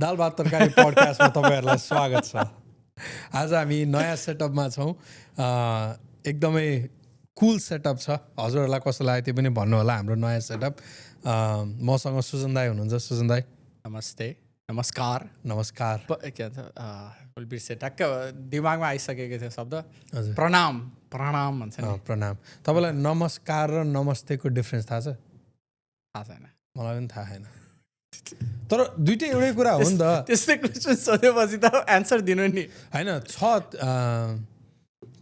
दाल भात तरकारी पडकास्टमा तपाईँहरूलाई स्वागत छ। आज हामी नयाँ सेटअपमा छौँ, एकदमै कुल सेटअप छ। हजुरहरूलाई कस्तो लाग्यो त्यो पनि भन्नु होला। हाम्रो नयाँ सेटअप, मसँग सुजन दाई हुनुहुन्छ। सुजन दाई नमस्ते, नमस्कार। नमस्कार के भन्छ बिर्से ट्याक्क दिमागमा आइसकेको थियो शब्द। हजुर, प्रणाम, प्रणाम भन्छ नि। प्रणाम। तपाईँलाई नमस्कार र नमस्तेको डिफ्रेन्स थाहा छ? थाहा छैन, मलाई पनि थाहा छैन, तर दुइटै एउटै कुरा हो नि त। त्यस्तै क्वेसन सोधेपछि त एन्सर दिनु नि। होइन,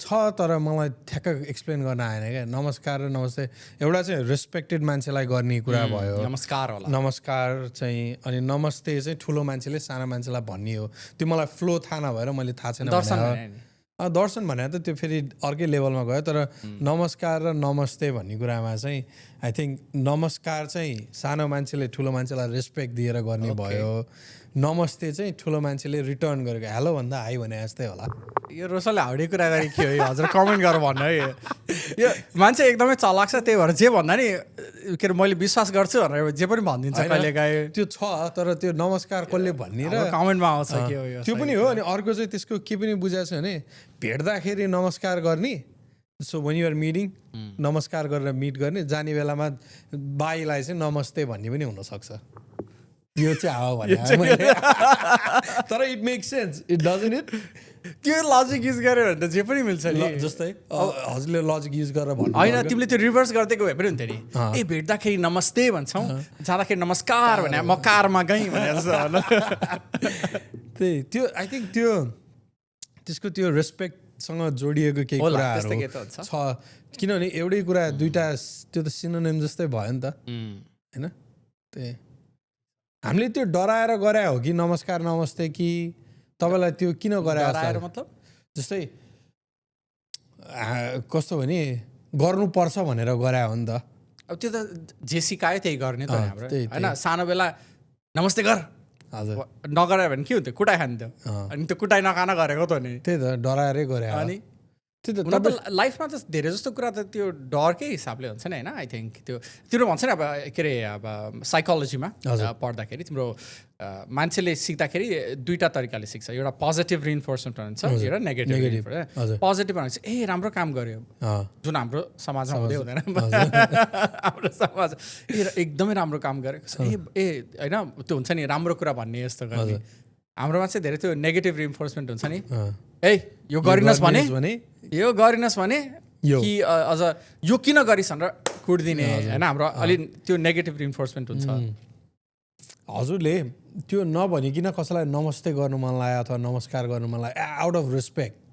छ तर मलाई ठ्याक्क एक्सप्लेन गर्न आएन क्या। नमस्कार र नमस्ते एउटा चाहिँ रेस्पेक्टेड मान्छेलाई गर्ने कुरा भयो, नमस्कार होला। नमस्कार चाहिँ, अनि नमस्ते चाहिँ ठुलो मान्छेले सानो मान्छेलाई भन्ने हो। त्यो मलाई फ्लो थाहा नभएर मैले थाहा छैन। दर्शन भने त त्यो फेरि अर्कै लेभलमा गयो। तर नमस्कार र नमस्ते भन्ने कुरामा चाहिँ आई थिङ्क नमस्कार चाहिँ सानो मान्छेले ठुलो मान्छेलाई रेस्पेक्ट दिएर गर्ने भयो। नमस्ते चाहिँ ठुलो मान्छेले रिटर्न गरेको, हेलो भन्दा हाई भने जस्तै होला। यो रोसलले हाउडे कुरा गरेको थियो है, हजुर कमेन्ट गरेर भन्नु है। यो मान्छे एकदमै चलाक छ, त्यही भएर जे भन्दा नि के अरे मैले विश्वास गर्छु भनेर जे पनि भनिदिन्छ कहिलेकाहीँ। त्यो छ, तर त्यो नमस्कार कसले भन्ने र कमेन्टमा आउँछ के हो यो, त्यो पनि हो। अनि अर्को चाहिँ त्यसको के पनि बुझाएको छ भने भेट्दाखेरि नमस्कार गर्ने, सो वेन युआर मिटिङ नमस्कार गरेर मिट गर्ने, जाने बेलामा बाईलाई चाहिँ नमस्ते भन्ने पनि हुनसक्छ। यो चाहिँ हो भने तर it make sense, it doesn't it? त्यो लजिक युज गर्यो भने त जे पनि मिल्छ नि। जस्तै हजुरले लजिक युज गरेर भन्नु होइन, तिमीले त्यो रिभर्स गर्दैको भए पनि हुन्थ्यो नि। ए भेट्दाखेरि नमस्ते भन्छौँ, जाँदाखेरि नमस्कार भने म कारमा गएँ भने त्यही त्यो आई थिङ्क त्यसको त्यो रेस्पेक्टसँग जोडिएको केही कुराहरू छ। किनभने एउटै कुरा दुइटा, त्यो त सिनोनिम जस्तै भयो नि त, होइन? त्यही हामीले त्यो डराएर गरे हो कि नमस्कार नमस्ते, कि तपाईँलाई त्यो किन गराएर? मतलब जस्तै कस्तो भने गर्नुपर्छ भनेर गरे हो नि त। अब त्यो त जे सिकायो त्यही गर्ने त हाम्रो, होइन? सानो बेला नमस्ते गर, हजुर, नगरे भने के हुन्थ्यो? कुटाइ खान्थ्यो। अनि त्यो कुटाइ नखाना गरेको त नि, त्यही त डराएरै गरे। अनि त्यो त लाइफमा त धेरै जस्तो कुरा त त्यो डरकै हिसाबले हुन्छ नि, होइन? आई थिङ्क त्यो भन्छ नि, अब के अरे, अब साइकोलोजीमा पढ्दाखेरि तिम्रो मान्छेले सिक्दाखेरि दुईवटा तरिकाले सिक्छ। एउटा पोजिटिभ रिइन्फोर्समेन्ट हुन्छ, एउटा नेगेटिभ। पोजिटिभ भनेको चाहिँ ए राम्रो काम गर्यो, जुन हाम्रो समाजमा हुँदै हुँदैन। हाम्रो समाज एकदमै राम्रो काम गरेको छ, ए होइन, त्यो हुन्छ नि राम्रो कुरा भन्ने जस्तो गर्ने। हाम्रोमा चाहिँ धेरै त्यो नेगेटिभ रिइन्फोर्समेन्ट हुन्छ नि। ए यो गरिनस् भने, यो गरिनस् भने कि अझ यो किन गरिस् भनेर कुट्दिने, होइन? हाम्रो अलि त्यो नेगेटिभ रिइन्फोर्समेन्ट हुन्छ। हजुरले त्यो नभनिकन कसैलाई नमस्ते गर्नु मन लाग्यो अथवा नमस्कार गर्नु मन लाग्यो आउट अफ रेस्पेक्ट,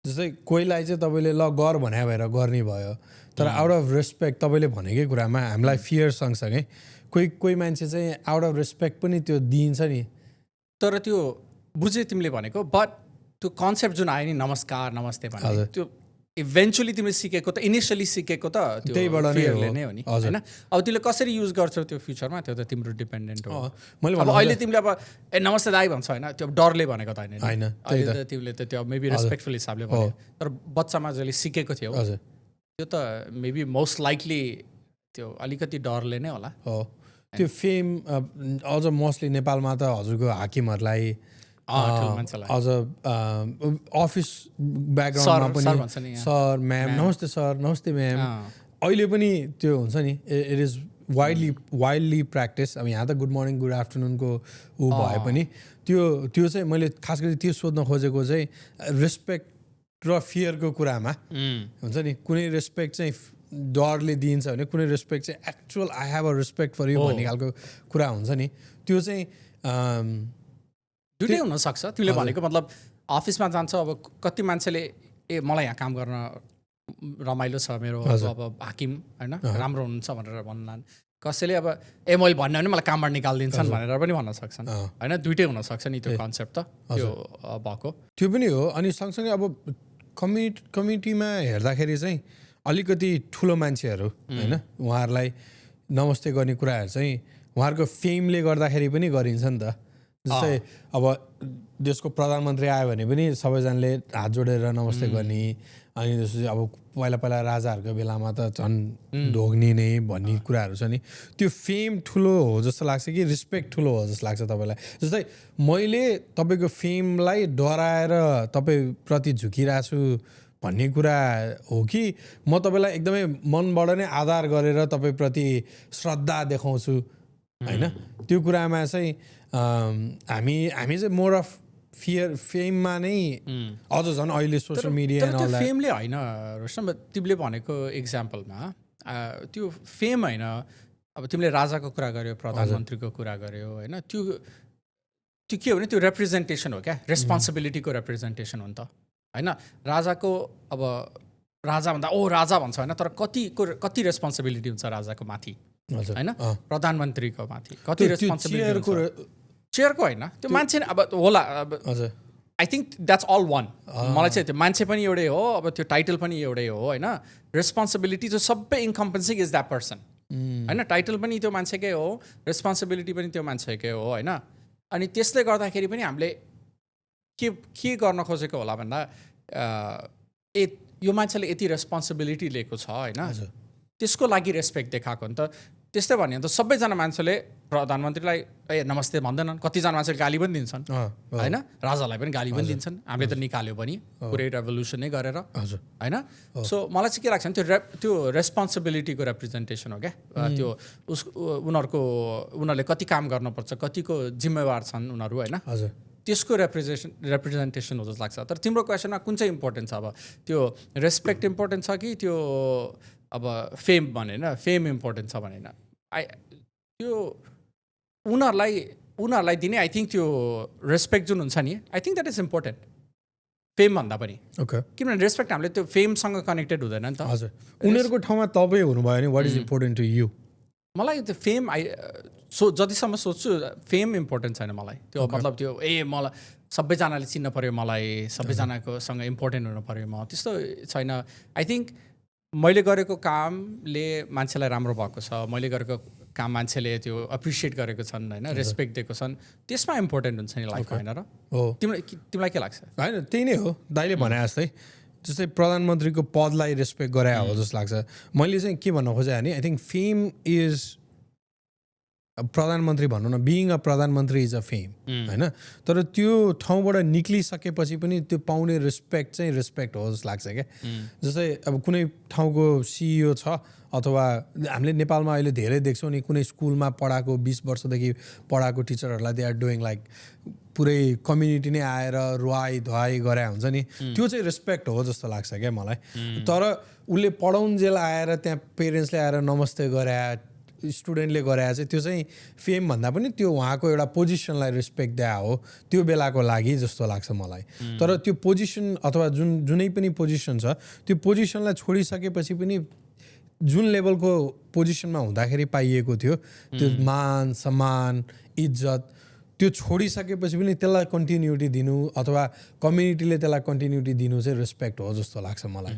जस्तै कोहीलाई चाहिँ तपाईँले ल गर भने भएर गर्ने भयो, तर आउट अफ रेस्पेक्ट तपाईँले भनेकै कुरामा हामीलाई फियर सँगसँगै कोही मान्छे चाहिँ आउट अफ रेस्पेक्ट पनि त्यो दिइन्छ नि। तर त्यो बुझे तिमीले भनेको, बट त्यो कन्सेप्ट जुन आयो नि नमस्कार नमस्ते भन्ने, त्यो इभेन्चुली तिमीले सिकेको त, इनिसियली सिकेको त त्यहीबाट नै हो नि, होइन? अब तिमीले कसरी युज गर्छौ त्यो फ्युचरमा, त्यो त तिम्रो डिपेन्डेन्ट हो। मैले अब अहिले तिमीले अब ए नमस्ते दाइ भन्छ, होइन? त्यो डरले भनेको त होइन, अहिले त तिमीले त त्यो मेबी रेस्पेक्टफुल हिसाबले भन्यो। तर बच्चामा जसले सिकेको थियो त्यो त मेबी मोस्ट लाइकली त्यो अलिकति डरले नै होला। त्यो फेम अझ मोस्टली नेपालमा त हजुरको हाकिमहरूलाई अझ अफिस ब्याकग्राउन्डमा पनि सर म्याम, नमस्ते सर, नमस्ते म्याम, अहिले पनि त्यो हुन्छ नि। It is widely practice. अब यहाँ त गुड मर्निङ गुड आफ्टरनुनको ऊ भए पनि त्यो चाहिँ मैले खास गरी त्यो सोध्न खोजेको चाहिँ रेस्पेक्ट र फियरको कुरामा हुन्छ नि। कुनै रेस्पेक्ट चाहिँ डरले दिइन्छ भने कुनै रेस्पेक्ट चाहिँ actual I have a respect for you भन्ने खालको कुरा हुन्छ नि। त्यो चाहिँ दुइटै हुनसक्छ। तिमीले भनेको मतलब अफिसमा जान्छ, अब कति मान्छेले ए मलाई यहाँ काम गर्न रमाइलो छ, मेरो अब हाकिम होइन राम्रो हुनुहुन्छ भनेर भन्लान्। कसैले अब ए मैले भन्यो भने मलाई कामबाट निकालिदिन्छन् भनेर पनि भन्न सक्छन्, होइन? दुइटै हुनसक्छ नि त्यो कन्सेप्ट त त्यो भएको। त्यो पनि हो। अनि सँगसँगै अब कम्युनिटीमा हेर्दाखेरि चाहिँ अलिकति ठुलो मान्छेहरू, होइन, उहाँहरूलाई नमस्ते गर्ने कुराहरू चाहिँ उहाँहरूको फेमले गर्दाखेरि पनि गरिन्छ नि त। जस्तै अब देशको प्रधानमन्त्री आयो भने पनि सबैजनाले हात जोडेर नमस्ते गर्ने, अनि त्यसपछि अब पहिला राजाहरूको बेलामा त झन् ढोग्ने नै भन्ने कुराहरू छ नि। त्यो फेम ठुलो हो जस्तो लाग्छ कि रिस्पेक्ट ठुलो हो जस्तो लाग्छ तपाईँलाई? जस्तै मैले तपाईँको फेमलाई डराएर तपाईँप्रति झुकिरहेको छु भन्ने कुरा हो कि म तपाईँलाई एकदमै मनबाट नै आदर गरेर तपाईँप्रति श्रद्धा देखाउँछु होइन? त्यो कुरामा चाहिँ हामी चाहिँ मोर अफ फेममा नै अझ झन् अहिले सोसियल मिडिया फेमले होइन रोशन, तिमीले भनेको इक्जाम्पलमा त्यो फेम होइन। अब तिमीले राजाको कुरा गर्यो, प्रधानमन्त्रीको कुरा गर्यो होइन, त्यो के हो भने त्यो रिप्रेजेन्टेसन हो क्या, रेस्पोन्सिबिलिटीको रिप्रेजेन्टेसन हो नि त होइन। राजाको अब राजा भन्दा राजा भन्छ होइन, तर कति रेस्पोन्सिबिलिटी हुन्छ राजाको माथि होइन, प्रधानमन्त्रीको माथि कति रेस्पोन्सिबिलिटी? चेयरको होइन, त्यो मान्छे अब होला। अब I think that's all one. मलाई चाहिँ त्यो मान्छे पनि एउटै हो, अब त्यो टाइटल पनि एउटै हो होइन। रेस्पोन्सिबिलिटी चाहिँ सबै इन्कम्पेन्सिङ इज द्याट पर्सन होइन। टाइटल पनि त्यो मान्छेकै हो, रेस्पोन्सिबिलिटी पनि त्यो मान्छेकै हो होइन। अनि त्यसले गर्दाखेरि पनि हामीले के गर्न खोजेको होला भन्दा यो मान्छेले यति रेस्पोन्सिबिलिटी लिएको छ होइन, त्यसको लागि रेस्पेक्ट देखाएको नि त। त्यस्तै भन्यो त सबैजना मान्छेले प्रधानमन्त्रीलाई नमस्ते भन्दैनन्, कतिजना मान्छेले गाली पनि दिन्छन् होइन, राजालाई पनि गाली पनि दिन्छन्। हामीले त निकाल्यो पनि पुरै रेभोल्युसन नै गरेर होइन। सो मलाई चाहिँ के लाग्छ भने त्यो रेस्पोन्सिबिलिटीको रिप्रेजेन्टेसन हो क्या। त्यो उनीहरूले कति काम गर्नुपर्छ, कतिको जिम्मेवार छन् उनीहरू होइन, त्यसको रिप्रेजेन्टेसन हो जस्तो लाग्छ। तर तिम्रो क्वेसनमा कुन चाहिँ इम्पोर्टेन्ट छ? अब त्यो रेस्पेक्ट इम्पोर्टेन्ट छ कि त्यो अब फेम भनेन, फेम इम्पोर्टेन्ट छ भनेन? त्यो उनीहरूलाई दिने आई थिङ्क त्यो रेस्पेक्ट जुन हुन्छ नि, I think that is important fame भन्दा पनि। ओके, किनभने रेस्पेक्ट हामीले त्यो फेमसँग कनेक्टेड हुँदैन नि त। हजुर, उनीहरूको ठाउँमा तपाईँ हुनुभयो भने what is important to you? मलाई त्यो फेम जतिसम्म सोच्छु फेम इम्पोर्टेन्ट छैन मलाई। त्यो मतलब त्यो मलाई सबैजनाले चिन्न पऱ्यो, मलाई सबैजनाकोसँग इम्पोर्टेन्ट हुनु पऱ्यो, म त्यस्तो छैन। आई थिङ्क मैले गरेको कामले मान्छेलाई राम्रो भएको छ, मैले गरेको काम मान्छेले त्यो एप्रिसिएट गरेको छन् होइन, रेस्पेक्ट दिएको छन्, त्यसमा इम्पोर्टेन्ट हुन्छ नि लाइफ होइन र? हो, तिमीलाई के लाग्छ? होइन, त्यही नै हो दाइले भने जस्तै। जस्तै प्रधानमन्त्रीको पदलाई रेस्पेक्ट गरे हो जस्तो लाग्छ। मैले चाहिँ के भन्न खोजेँ भने आई थिङ्क फेम इज प्रधानमन्त्री भनौँ न, बिइङ अ प्रधानमन्त्री इज अ फेम होइन। तर त्यो ठाउँबाट निक्लिसकेपछि पनि त्यो पाउने रेस्पेक्ट चाहिँ रेस्पेक्ट हो जस्तो लाग्छ क्या। जस्तै अब कुनै ठाउँको सिइओ छ, अथवा हामीले नेपालमा अहिले धेरै देख्छौँ नि, कुनै स्कुलमा पढाएको 20 वर्षदेखि पढाएको टिचरहरूलाई दे आर डुइङ लाइक पुरै कम्युनिटी नै आएर रुवाई धुवाई गरे हुन्छ नि, त्यो चाहिँ रेस्पेक्ट हो जस्तो लाग्छ क्या मलाई। तर उसले पढाउन्जेल आएर त्यहाँ पेरेन्ट्सले आएर नमस्ते गरे, स्टुडेन्टले गरे चाहिँ त्यो चाहिँ फेम भन्दा पनि त्यो उहाँको एउटा पोजिसनलाई रेस्पेक्ट दिया हो त्यो बेलाको लागि जस्तो लाग्छ मलाई। तर त्यो पोजिसन अथवा जुनै पनि पोजिसन छ, त्यो पोजिसनलाई छोडिसकेपछि पनि जुन लेभलको पोजिसनमा हुँदाखेरि पाइएको थियो त्यो मान सम्मान इज्जत, त्यो छोडिसकेपछि पनि त्यसलाई कन्टिन्युटी दिनु अथवा कम्युनिटीले त्यसलाई कन्टिन्युटी दिनु चाहिँ रेस्पेक्ट हो जस्तो लाग्छ मलाई।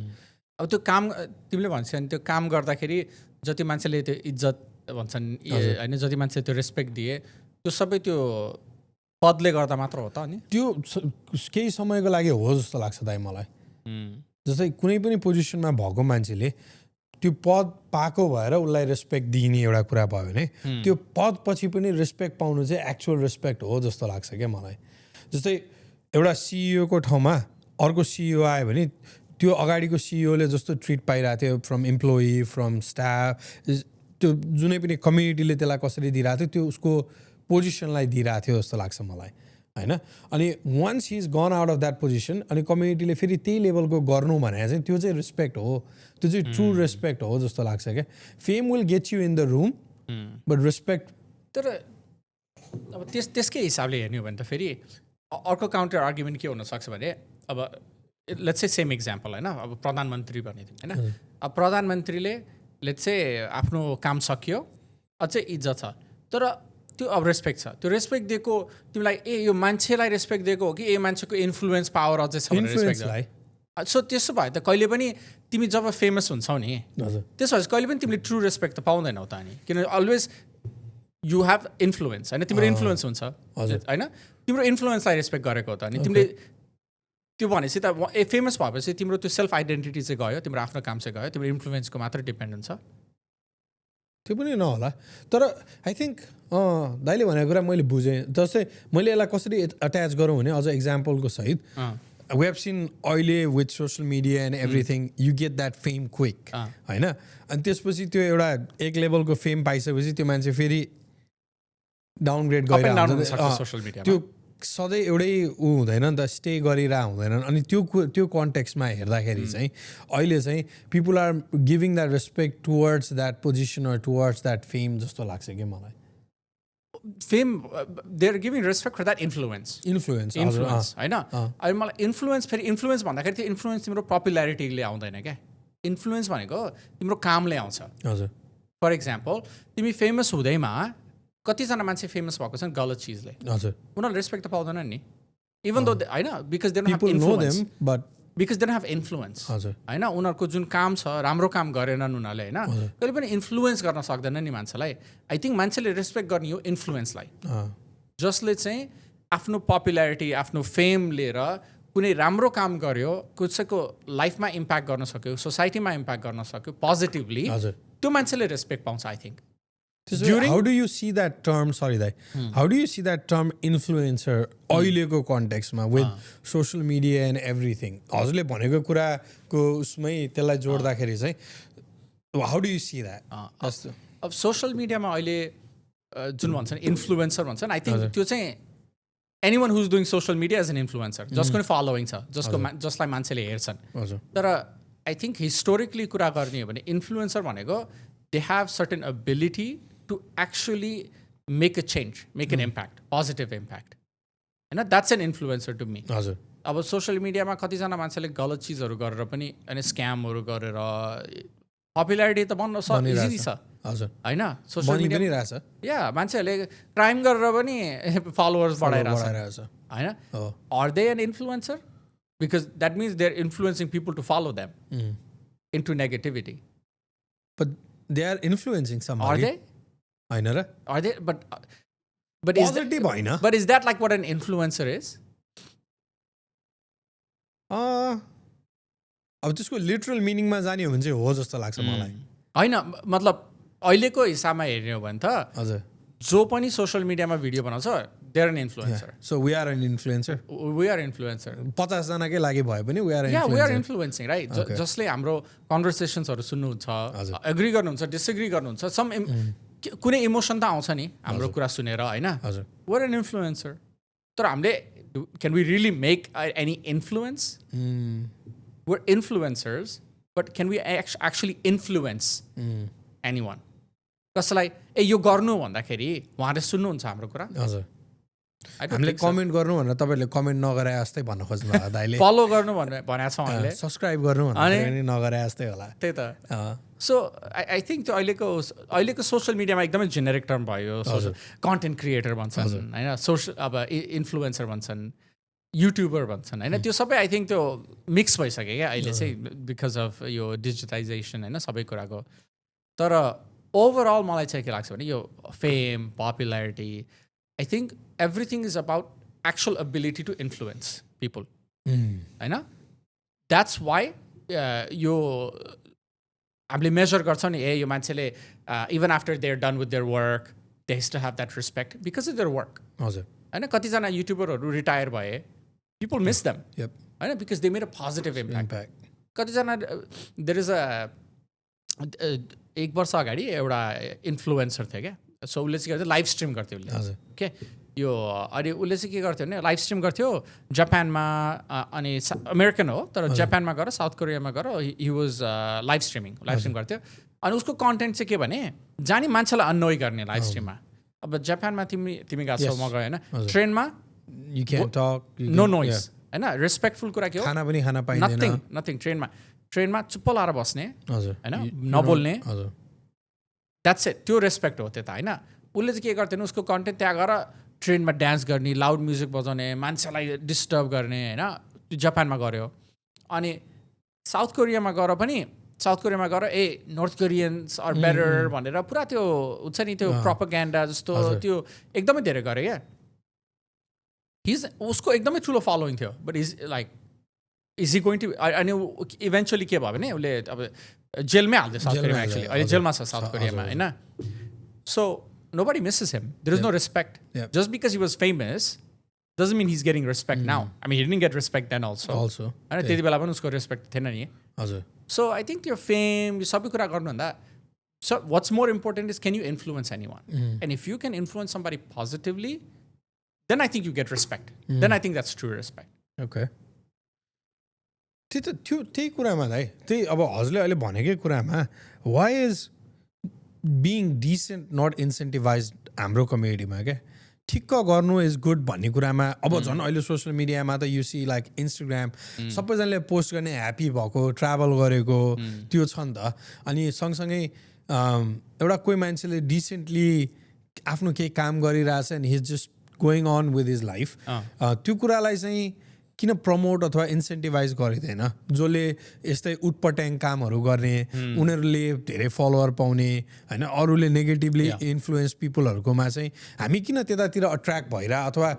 अब त्यो काम तिमीले भन्छ नि, त्यो काम गर्दाखेरि जति मान्छेले त्यो इज्जत भन्छन् होइन, जति मान्छेले त्यो रेस्पेक्ट दिए, त्यो सबै त्यो पदले गर्दा मात्र हो त? अनि त्यो केही समयको लागि हो जस्तो लाग्छ दाइ मलाई। जस्तै कुनै पनि पोजिसनमा भएको मान्छेले त्यो पद पाएको भएर उसलाई रेस्पेक्ट दिने एउटा कुरा भयो भने त्यो पद पछि पनि रेस्पेक्ट पाउनु चाहिँ एक्चुअल रेस्पेक्ट हो जस्तो लाग्छ क्या मलाई। जस्तै एउटा सिइओको ठाउँमा अर्को सिइओ आयो भने त्यो अगाडिको सिइओले जस्तो ट्रिट पाइरहेको थियो फ्रम इम्प्लोइ, फ्रम स्टाफ, त्यो जुनै पनि कम्युनिटीले त्यसलाई कसरी दिइरहेको थियो त्यो उसको पोजिसनलाई दिइरहेको थियो जस्तो लाग्छ मलाई होइन। अनि once he is gone out of that position अनि कम्युनिटीले फेरि त्यही लेभलको गर्नु भने चाहिँ त्यो चाहिँ रेस्पेक्ट हो, त्यो चाहिँ ट्रु रेस्पेक्ट हो जस्तो लाग्छ क्या। Fame will get you in the room but respect. तर अब त्यसकै हिसाबले हेर्ने हो भने त फेरि अर्को काउन्टर आर्ग्युमेन्ट के हुनसक्छ भने, अब लेट्स से सेम इक्जाम्पल होइन, अब प्रधानमन्त्री भनिदिउँ होइन, अब प्रधानमन्त्रीले लेट्स से आफ्नो काम सकियो, अझै इज्जत छ, तर त्यो अब रेस्पेक्ट छ, त्यो रेस्पेक्ट दिएको तिमीलाई यो मान्छेलाई रेस्पेक्ट दिएको हो कि मान्छेको इन्फ्लुएन्स पावर अझै छ भने रेस्पेक्ट छ? सो त्यसो भए त कहिले पनि तिमी जब फेमस हुन्छौ नि त्यसो भए कहिले पनि तिमीले ट्रु रेस्पेक्ट त पाउँदैनौ त नि, किनभने अलवेज यु हेभ इन्फ्लुएन्स होइन तिम्रो इन्फ्लुएन्स हुन्छ होइन तिम्रो इन्फ्लुएन्सलाई रेस्पेक्ट गरेको हो त अनि तिमीले त्यो भनेपछि त फेमस भएपछि तिम्रो त्यो सेल्फ आइडेन्टिटी चाहिँ गयो तिम्रो आफ्नो काम चाहिँ गयो तिम्रो इन्फ्लुएन्सको मात्र डिपेन्ड हुन्छ त्यो पनि नहोला तर आई थिङ्क दाइले भनेको कुरा मैले बुझेँ जस्तै मैले यसलाई कसरी अट्याच गरौँ भने अझ इक्जाम्पलको सहित वी हेभ सिन अहिले with social media and everything you get that fame quick होइन अनि त्यसपछि त्यो एउटा एक लेभलको फेम पाइसकेपछि त्यो मान्छे फेरि डाउनग्रेड गरिरहेको त्यो सधैँ एउटै ऊ हुँदैन नि त स्टे गरिरहेको हुँदैन अनि त्यो कन्टेक्स्टमा हेर्दाखेरि चाहिँ अहिले चाहिँ people are giving that respect towards that position or towards that fame जस्तो लाग्छ कि मलाई fame they are giving respect for that influence होइन अनि मलाई इन्फ्लुएन्स फेरि इन्फ्लुएन्स भन्दाखेरि त्यो इन्फ्लुएन्स तिम्रो पपुल्यारिटीले आउँदैन क्या इन्फ्लुएन्स भनेको तिम्रो कामले आउँछ हजुर फर इक्जाम्पल तिमी फेमस हुँदैमा कतिजना मान्छे फेमस भएको छन् गलत चिजले हजुर उनीहरूले रेस्पेक्ट त पाउँदैन नि इभन दो होइन because they don't have influence but because they don't have influence होइन उनीहरूको जुन काम छ राम्रो काम गरेनन् उनीहरूले होइन कहिले पनि इन्फ्लुएन्स गर्न सक्दैन नि मान्छेलाई आई थिङ्क मान्छेले रेस्पेक्ट गर्ने हो इन्फ्लुएन्सलाई जसले चाहिँ आफ्नो पपुल्यारिटी आफ्नो फेम लिएर कुनै राम्रो काम गर्यो कसैको लाइफमा इम्प्याक्ट गर्न सक्यो सोसाइटीमा इम्प्याक्ट गर्न सक्यो पोजिटिभली त्यो मान्छेले रेस्पेक्ट पाउँछ I think How do you see that term? Sorry, how do you see that term influencer अहिलेको कन्टेक्स्टमा with social media and everything? हजुरले भनेको कुराको उसमै त्यसलाई जोड्दाखेरि चाहिँ how do you see that? अब सोसियल मिडियामा अहिले जुन भन्छन् इन्फ्लुएन्सर भन्छन् आई थिङ्क त्यो चाहिँ anyone who is doing social media as an influencer जसको नि फलोइङ छ जसलाई मान्छेले हेर्छन् तर आई थिङ्क हिस्टोरिकली कुरा गर्ने हो भने इन्फ्लुएन्सर भनेको they have certain ability to actually make a change, make an impact, positive impact. And that's an influencer to me. अब सोसियल मिडियामा कतिजना मान्छेले गलत चिजहरू गरेर पनि अनि स्क्यामहरू गरेर पपुल्यारिटी त बन्न इजी छ होइन सोसियल मिडिया या मान्छेहरूले क्राइम गरेर पनि फलोवर्स बढाइरहेको छ होइन are they an influencer because that means they are influencing people to follow them into negativity but they are influencing somebody are they होइन र are they but positive होइन but is that like what an influencer is अब त्यसको literal मिनिङमा जाने हो भने चाहिँ हो जस्तो लाग्छ मलाई होइन मतलब अहिलेको हिसाबमा हेर्ने हो भने त हजुर जो पनि सोसियल मिडियामा भिडियो बनाउँछ they are an influencer so we are an influencer 50 जनाकै लागि भए पनि वी आर इन्फ्लुएन्सिङ राइट जसले हाम्रो कन्भर्सेसन्सहरू सुन्नुहुन्छ एग्री गर्नुहुन्छ डिसएग्री गर्नुहुन्छ सम कुनै इमोसन त आउँछ नि हाम्रो कुरा सुनेर होइन वी आर एन इन्फ्लुएन्सर तर हामीले can we really make any influence we are influencers but can we actually influence any one कसैलाई यो गर्नु भन्दाखेरि उहाँले सुन्नुहुन्छ हाम्रो कुरा हजुर हामीले कमेन्ट गर्नु भनेर तपाईँले कमेन्ट नगरे जस्तै भन्न खोज्नु होला दाइले फलो गर्नु भनेको छ उहाँले सब्सक्राइब गर्नु भनेर नगरे जस्तै होला त्यही त सो आई थिङ्क त्यो अहिलेको सोसियल मिडियामा एकदमै जेनेरिक टर्म भयो कन्टेन्ट क्रिएटर भन्छन् होइन सोसियल अब इन्फ्लुएन्सर भन्छन् युट्युबर भन्छन् होइन त्यो सबै आई थिङ्क त्यो मिक्स भइसक्यो क्या अहिले चाहिँ बिकज अफ यो डिजिटाइजेसन होइन सबै कुराको तर ओभरअल मलाई चाहिँ के लाग्छ भने यो fame popularity I think everything is about actual ability to influence people. होइन that's why यो हामीले मेजर गर्छौँ नि यो मान्छेले even after they're done with their work they still have that respect because of their work. हजुर होइन कतिजना युट्युबरहरू रिटायर भए people miss them होइन because they made a positive impact. कतिजना there is एक वर्ष अगाडि एउटा इन्फ्लुएन्सर थियो क्या सो उसले चाहिँ गर्थ्यो लाइभ स्ट्रिम गर्थ्यो उसले के यो अनि उसले चाहिँ के गर्थ्यो भने लाइभ स्ट्रिम गर्थ्यो जापानमा अनि अमेरिकन हो तर जापानमा गएर साउथ कोरियामा गएर हि वाज लाइभ स्ट्रिम गर्थ्यो अनि उसको कन्टेन्ट चाहिँ के भने जानी मान्छेलाई अनोइ गर्ने लाइभ स्ट्रिममा अब जापानमा तिमी गएको छौ म गएँ होइन ट्रेनमा नो नोइज होइन रेस्पेक्टफुल कुरा के हो खाना पनि खान पाइँदैन नथिङ ट्रेनमा चुप्प लाएर बस्ने होइन नबोल्ने द्याट्स इट त्यो रेस्पेक्ट हो त्यो त होइन उसले चाहिँ के गर्थ्यो उसको कन्टेन्ट त्यहाँ गएर ट्रेनमा डान्स गर्ने लाउड म्युजिक बजाउने मान्छेलाई डिस्टर्ब गर्ने होइन त्यो जापानमा गऱ्यो अनि साउथ कोरियामा गएर पनि साउथ कोरियामा गएर नर्थ कोरियन्स आर बेटर भनेर पुरा त्यो हुन्छ नि त्यो प्रोपागेन्डा जस्तो त्यो एकदमै धेरै गरे क्या उसको एकदमै ठुलो फलोइङ थियो but is he going to अनि इभेन्चुअली के भयो भने उसले अब जेलमै हाल्थ्यो साउथ कोरियामा एक्चुअली अहिले जेलमा छ साउथ कोरियामा होइन so nobody misses him. There is no respect. Just because he was famous doesn't mean he's getting respect now. I mean, he didn't get respect then also. And त्यति बेला पनि उसको respect थिएन नि. So I think your fame, यो सबै कुरा गर्नुभन्दा so what's more important is can you influence anyone? And if you can influence somebody positively, then I think you get respect. Then I think that's true respect. Okay. त्यही कुरामा दाइ त्यही अब हजुरले अहिले भनेकै कुरामा why is being decent not incentivized हाम्रो कम्युनिटीमा क्या ठिक्क गर्नु इज गुड भन्ने कुरामा अब झन् अहिले सोसियल मिडियामा त यु सी लाइक इन्स्टाग्राम सबैजनाले पोस्ट गर्ने ह्याप्पी भएको ट्राभल गरेको त्यो छ नि त अनि सँगसँगै एउटा कोही मान्छेले डिसेन्टली आफ्नो केही काम गरिरहेछ and his just going on with his life त्यो कुरालाई चाहिँ किन प्रमोट अथवा इन्सेन्टिभाइज गरिँदैन जसले यस्तै उटपट्याङ कामहरू गर्ने उनीहरूले धेरै फलोवर पाउने होइन अरूले नेगेटिभली इन्फ्लुएन्स पिपलहरूकोमा चाहिँ हामी किन त्यतातिर अट्र्याक्ट भइरह अथवा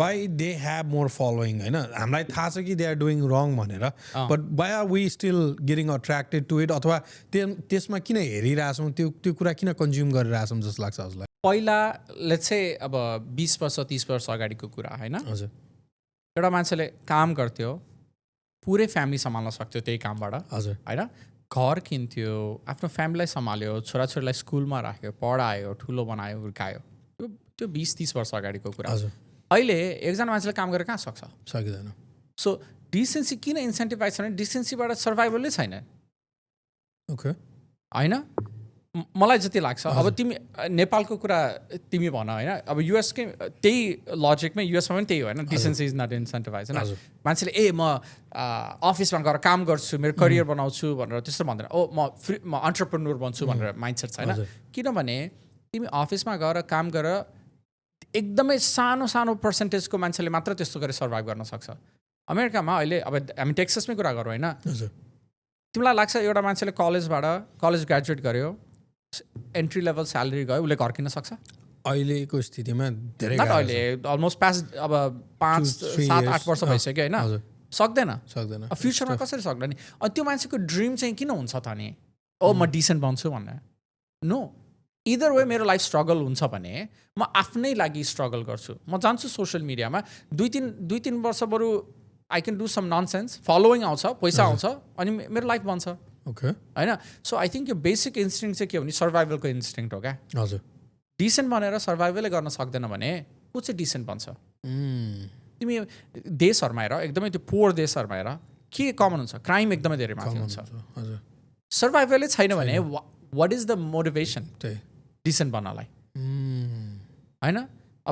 why they have more following होइन हामीलाई थाहा छ कि दे आर डुइङ रङ भनेर but why are we still getting attracted to it अथवा त्यसमा किन हेरिरहेछौँ त्यो कुरा किन कन्ज्युम गरिरहेछौँ जस्तो लाग्छ हजुरलाई पहिला लेट्स से अब 20 वर्ष 30 वर्ष अगाडिको कुरा होइन हजुर एउटा मान्छेले काम गर्थ्यो पुरै फ्यामिली सम्हाल्न सक्थ्यो त्यही कामबाट हजुर होइन घर किन्थ्यो आफ्नो फ्यामिलीलाई सम्हाल्यो छोराछोरीलाई स्कुलमा राख्यो पढायो ठुलो बनायो हुर्कायो त्यो 20-30 वर्ष अगाडिको कुरा अहिले एकजना मान्छेले काम गरेर कहाँ सकिँदैन सो डिसेन्सी किन इन्सेन्टिभाइज छ भने डिसेन्सीबाट सर्भाइभलै छैन ओके होइन मलाई जति लाग्छ अब तिमी नेपालको कुरा तिमी भन होइन अब युएसकै त्यही लजिकमै युएसमा पनि त्यही हो होइन डिसेन्सी इज नट इन्सेन्टिभाइज होइन मान्छेले म अफिसमा गएर काम गर्छु मेरो करियर बनाउँछु भनेर त्यस्तो भन्दैन म अन्टरप्रेन्योर बन्छु भनेर माइन्डसेट छ होइन किनभने तिमी अफिसमा गएर काम गरेर एकदमै सानो सानो पर्सेन्टेजको मान्छेले मात्र त्यस्तो गरेर सर्भाइभ गर्न सक्छ अमेरिकामा अहिले अब हामी टेक्ससमै कुरा गरौँ होइन तिमीलाई लाग्छ एउटा मान्छेले कलेज ग्रेजुएट गर्यो एन्ट्री लेभल स्यालेरी गयो उसले घर किन्न सक्छ अहिलेको स्थितिमा धेरै अहिले अलमोस्ट पास्ट अब 5-7-8 वर्ष भइसक्यो होइन सक्दैन फ्युचरमा कसरी सक्दैन अनि त्यो मान्छेको ड्रिम चाहिँ किन हुन्छ त नि म डिसेन्ट बन्छु भनेर नो इदर वे मेरो लाइफ स्ट्रगल हुन्छ भने म आफ्नै लागि स्ट्रगल गर्छु म जान्छु सोसियल मिडियामा 2-3 वर्ष बरु I can do some nonsense following आउँछ पैसा आउँछ अनि मेरो लाइफ बन्छ होइन सो आई थिङ्क यो बेसिक इन्स्टिङ चाहिँ के हो भने सर्भाइभलको इन्स्टिङ हो क्या हजुर डिसेन्ट भनेर सर्भाइभलै गर्न सक्दैन भने को चाहिँ डिसेन्ट बन्छ तिमी देशहरूमा हेर एकदमै त्यो पोर देशहरूमा हेर के कमन हुन्छ क्राइम एकदमै धेरै माथि हुन्छ सर्भाइभलै छैन भने what is the motivation decent बन्नलाई होइन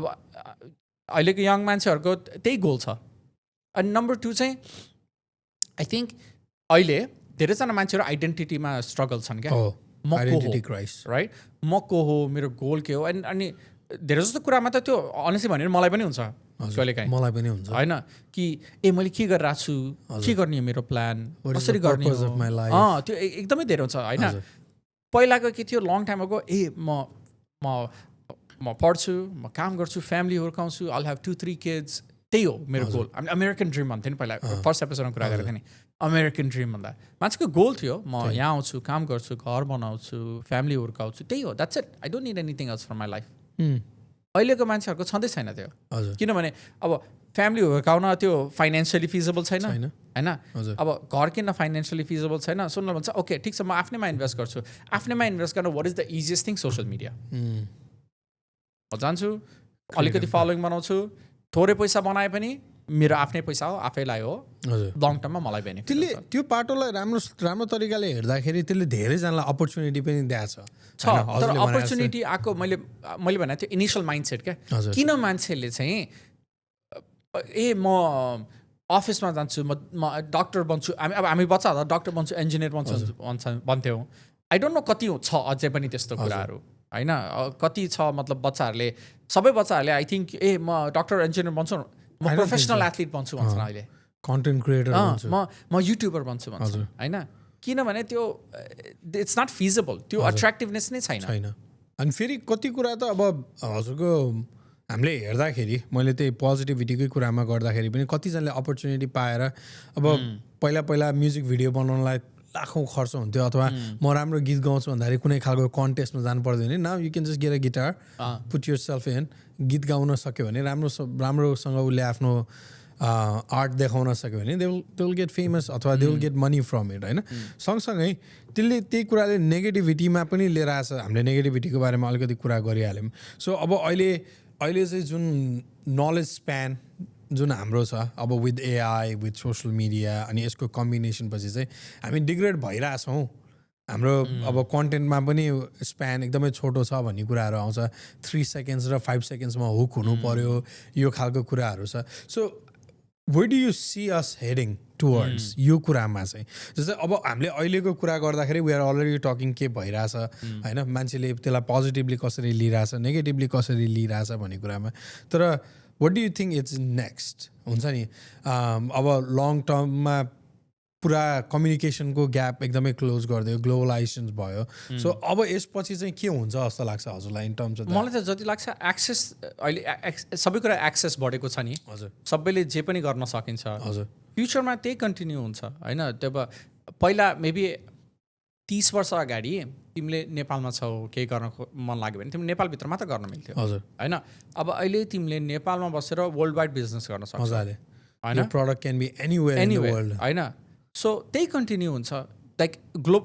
अब अहिलेको यङ मान्छेहरूको त्यही गोल छ अनि नम्बर 2 चाहिँ आई थिङ्क अहिले धेरैजना मान्छेहरू आइडेन्टिटीमा स्ट्रगल छन् क्या राइट म को हो मेरो गोल के हो अनि धेरै जस्तो कुरामा त त्यो अनेस्टली भनेर मलाई पनि हुन्छ कहिलेकाहीँ मलाई पनि हुन्छ होइन कि मैले के गरिरहेको छु के गर्ने मेरो प्लान कसरी गर्ने त्यो एकदमै धेरै हुन्छ होइन पहिलाको के थियो लङ टाइम अगो म पढ्छु म काम गर्छु फ्यामिली हुर्काउँछु आई हेभ 2-3 किड्स त्यही हो मेरो गोल हामी अमेरिकन ड्रिम भन्थ्यो नि पहिला फर्स्ट एपिसोडमा कुरा गरेको थिएँ नि अमेरिकन ड्रिम भन्दा मान्छेको गोल थियो म यहाँ आउँछु काम गर्छु घर बनाउँछु फ्यामिली हुर्काउँछु त्यही हो that's it I don't need anything else for my life अहिलेको मान्छेहरूको छँदै छैन त्यो किनभने अब फ्यामिली हुर्काउन त्यो फाइनेन्सियली फिजिबल छैन होइन अब घर किन्न फाइनेन्सियली फिजिबल छैन सुन्नु भन्छ ओके ठिक छ म आफ्नैमा इन्भेस्ट गर्छु आफ्नैमा इन्भेस्ट गर्न what is the easiest thing social media म जान्छु अलिकति फलोइङ बनाउँछु थोरै पैसा बनाए पनि मेरो आफ्नै पैसा हो आफैलाई हो लङ टर्ममा मलाई बेनिफिट त्यसले त्यो पाटोलाई राम्रो तरिकाले हेर्दाखेरि त्यसले धेरैजनालाई अपर्च्युनिटी पनि दिएको छ तर अपर्च्युनिटी आएको मैले भनेको थिएँ इनिसियल माइन्डसेट क्या किन मान्छेले चाहिँ म अफिसमा जान्छु म डक्टर बन्छु हामी बच्चा हुँदा डक्टर बन्छु इन्जिनियर बन्छु भन्थ्यौँ आई डोन्ट नो कति छ अझै पनि त्यस्तो कुराहरू होइन कति छ मतलब बच्चाहरूले सबै बच्चाहरूले आई थिङ्क म डक्टर इन्जिनियर बन्छु म प्रोफेसनल एथलिट बन्छु भन्छ अहिले कन्टेन्ट क्रिएटर म युट्युबर बन्छु भन्छ होइन किनभने त्यो इट्स नट फिजिबल, त्यो अट्र्याक्टिभनेस नै छैन। अनि फेरि कति कुरा त अब हजुरको हामीले हेर्दाखेरि मैले त्यही पोजिटिभिटीकै कुरामा गर्दाखेरि पनि कतिजनाले अपर्च्युनिटी पाएर अब पहिला म्युजिक भिडियो बनाउनलाई लाखौँ खर्च हुन्थ्यो, अथवा म राम्रो गीत गाउँछु भन्दाखेरि कुनै खालको कन्टेस्टमा जानु पर्दैन, now you can just get a guitar, put yourself in, गीत गाउन सक्यो भने राम्रोसँग उसले आफ्नो आर्ट देखाउन सक्यो भने दे विल गेट फेमस अथवा they will get money from it होइन। सँगसँगै त्यसले त्यही कुराले नेगेटिभिटीमा पनि लिएर आएको छ। हामीले नेगेटिभिटीको बारेमा अलिकति कुरा गरिहाल्यौँ। सो अब अहिले चाहिँ जुन नलेज स्प्यान जुन हाम्रो छ अब with AI with social media अनि यसको कम्बिनेसन पछि चाहिँ हामी डिग्रेड भइरहेछौँ। हाम्रो अब कन्टेन्टमा पनि स्प्यान एकदमै छोटो छ भन्ने कुराहरू आउँछ, 3 सेकेन्ड्स र 5 सेकेन्ड्समा हुक हुनु पर्यो, यो खालको कुराहरू छ। So where do you see us heading towards यो कुरामा चाहिँ? जस्तै अब हामीले अहिलेको कुरा गर्दाखेरि वी आर अलरेडी टकिङ के भइरहेछ होइन, मान्छेले त्यसलाई पोजिटिभली कसरी लिइरहेछ, नेगेटिभली कसरी लिइरहेछ भन्ने कुरामा। तर what do you think it's next हुन्छ नि? अब लङ टर्ममा पुरा कम्युनिकेसनको ग्याप एकदमै क्लोज गरिदियो, ग्लोबलाइजेसन भयो। सो अब यसपछि चाहिँ के हुन्छ जस्तो लाग्छ हजुरलाई इन टर्म्स अफ? मलाई त जति लाग्छ एक्सेस, अहिले सबै कुरा एक्सेस बढेको छ नि, हजुर, सबैले जे पनि गर्न सकिन्छ। हजुर, फ्युचरमा त्यही कन्टिन्यू हुन्छ होइन। त्यो पहिला मेबी 30 वर्ष अगाडि तिमीले नेपालमा छौ, केही गर्न मन लाग्यो भने तिमीले नेपालभित्र मात्र गर्न मिल्थ्यो, हजुर होइन। अब अहिले तिमीले नेपालमा बसेर वर्ल्ड वाइड बिजनेस गर्न सक्छौ होइन। Product can be anywhere in the world होइन। सो त्यही कन्टिन्यू हुन्छ, लाइक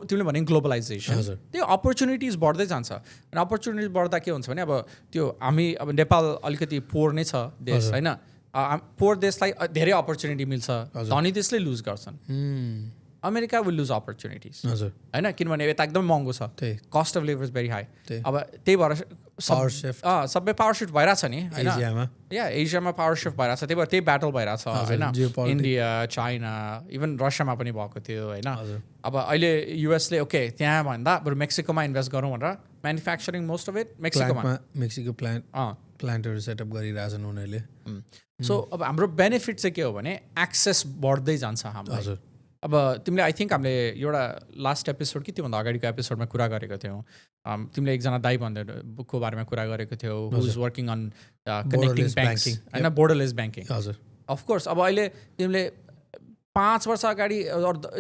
तिमीले भने ग्लोबलाइजेसन, त्यो अपर्च्युनिटिज बढ्दै जान्छ। अनि अपर्च्युनिटिज बढ्दा के हुन्छ भने अब त्यो हामी अब नेपाल अलिकति पोर नै छ देश होइन, पोर देशलाई धेरै अपर्च्युनिटी मिल्छ, धनी देशले लुज गर्छन्। अमेरिका विल लुज अपर्च्युनिटिज होइन, किनभने यता एकदम महँगो छ, कस्ट अफ लिभर इज भेरी हाई। अब त्यही भएर सबै पावर सिफ्ट भइरहेछ नि होइन, या एसियामा पावर सिफ्ट भइरहेछ, त्यही भएर त्यही ब्याटल भइरहेछ होइन। इन्डिया, चाइना, इभन रसियामा पनि भएको थियो होइन। अब अहिले युएसले ओके त्यहाँ भन्दा बरु मेक्सिकोमा इन्भेस्ट गरौँ भनेर manufacturing most of it Mexico प्लान्टहरू सेटअप गरिरहेछन् उनीहरूले। सो अब हाम्रो बेनिफिट चाहिँ के हो भने एक्सेस बढ्दै जान्छ हाम्रो। अब तिमीले आई थिङ्क हामीले एउटा लास्ट एपिसोड कि त्योभन्दा अगाडिको एपिसोडमा कुरा गरेको थियौँ, तिमीले एकजना दाइ भन्दै बुकको बारेमा कुरा गरेको थियौ, who is working on connecting banks होइन, बोर्डरलेस ब्याङ्किङ। हजुर, अफकोर्स अब अहिले तिमीले 5 वर्ष अगाडि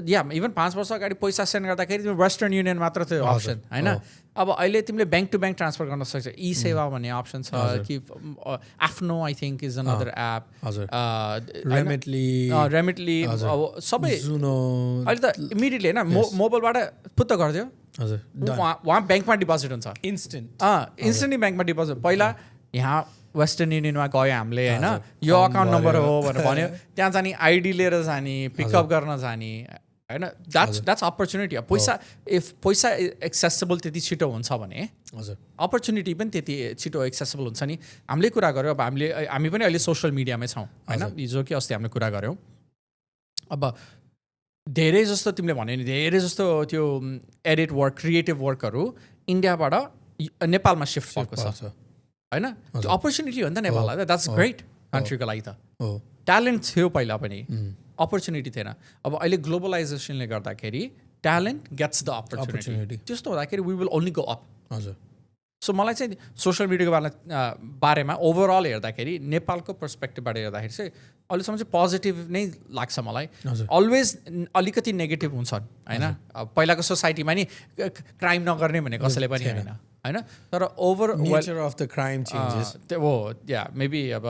या इभन 5 वर्ष अगाडि पैसा सेन्ड गर्दाखेरि तिम्रो वेस्टर्न युनियन मात्र थियो अप्सन होइन। अब अहिले तिमीले ब्याङ्क टु ब्याङ्क ट्रान्सफर गर्न सक्छ, ई सेवा भन्ने अप्सन छ कि आफ्नो I think is another app, Remitly सबै अहिले त इमिडिएटली होइन मोबाइलबाट पुत्त गरिदियो, वहाँ ब्याङ्कमा डिपोजिट हुन्छ इन्स्टेन्टली ब्याङ्कमा डिपोजिट। पहिला यहाँ वेस्टर्न युनियनमा गयो हामीले होइन, यो अकाउन्ट नम्बर हो भनेर भन्यो, त्यहाँ जाने आइडी लिएर जाने, पिकअप गर्न जाने होइन। That's opportunity. पैसा एक्सेसेबल त्यति छिटो हुन्छ भने अपर्च्युनिटी पनि त्यति छिटो एक्सेसेबल हुन्छ नि। हामीले कुरा गऱ्यौँ, अब हामी पनि अहिले सोसियल मिडियामै छौँ होइन, हिजो कि अस्ति हामीले कुरा गऱ्यौँ। अब धेरै जस्तो तिमीले भन्यो नि, धेरै जस्तो त्यो एडिट वर्क, क्रिएटिभ वर्कहरू इन्डियाबाट नेपालमा सिफ्ट भएको छ होइन। त्यो अपर्च्युनिटी हो नि त नेपाललाई त, द्याट्स ग्रेट कन्ट्रीको लागि त। ट्यालेन्ट थियो पहिला पनि, अपर्च्युनिटी थिएन। अब अहिले ग्लोबलाइजेसनले गर्दाखेरि ट्यालेन्ट गेट्स द अपर्च्युनिटी, त्यस्तो हुँदाखेरि we will only go up. हजुर। सो मलाई चाहिँ सोसियल मिडियाको बारेमा ओभरअल हेर्दाखेरि नेपालको पर्सपेक्टिभबाट हेर्दाखेरि चाहिँ अहिलेसम्म चाहिँ पोजिटिभ नै लाग्छ मलाई। अलवेज अलिकति नेगेटिभ हुन्छन् होइन, पहिलाको सोसाइटीमा नि क्राइम नगर्ने भन्ने कसैले पनि होइन, तर over nature of the crime changes हो या मेबी अब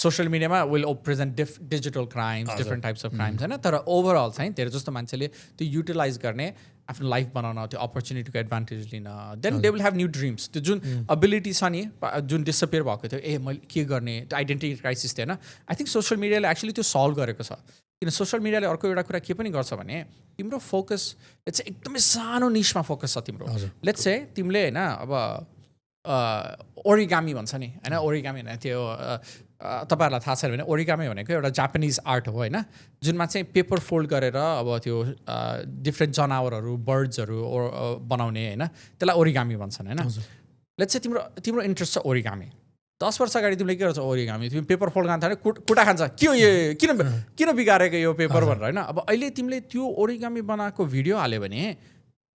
सोसियल मिडियामा will present digital crimes, different types of crimes होइन, तर ओभरअल चाहिँ धेरै जस्तो मान्छेले त्यो युटिलाइज गर्ने, आफ्नो लाइफ बनाउन, त्यो अपर्च्युनिटीको एडभान्टेज लिन, then they will have new dreams. त्यो जुन एबिलिटी छ नि, जुन डिसअपियर भएको थियो, मैले के गर्ने, त्यो आइडेन्टिटी क्राइसिस थियो होइन, आई थिङ्क सोसियल मिडियाले एक्चुली त्यो सल्भ गरेको छ। किन सोसियल मिडियाले अर्को एउटा कुरा के पनि गर्छ भने तिम्रो फोकस चाहिँ एकदमै सानो निशमा फोकस छ तिम्रो। लेट्स से तिमीले होइन अब ओरिगामी भन्छ नि होइन, ओरिगामी होइन त्यो तपाईँहरूलाई थाहा छैन भने ओरिगामी भनेको एउटा जापानिज आर्ट हो होइन, जुनमा चाहिँ पेपर फोल्ड गरेर अब त्यो डिफ्रेन्ट जनावरहरू, बर्ड्सहरू बनाउने होइन, त्यसलाई ओरिगामी भन्छन् होइन। लेट्स चाहिँ तिम्रो इन्ट्रेस्ट छ ओरिगामी 10 वर्ष अगाडि तिमीले के गर्छ ओरिगामी तिमी पेपर फोल्ड खान्छ भने कुटा खान्छ के हो यो किन बिगारेको यो पेपर भनेर होइन अब अहिले तिमीले त्यो ओरिगामी बनाएको भिडियो हाल्यो भने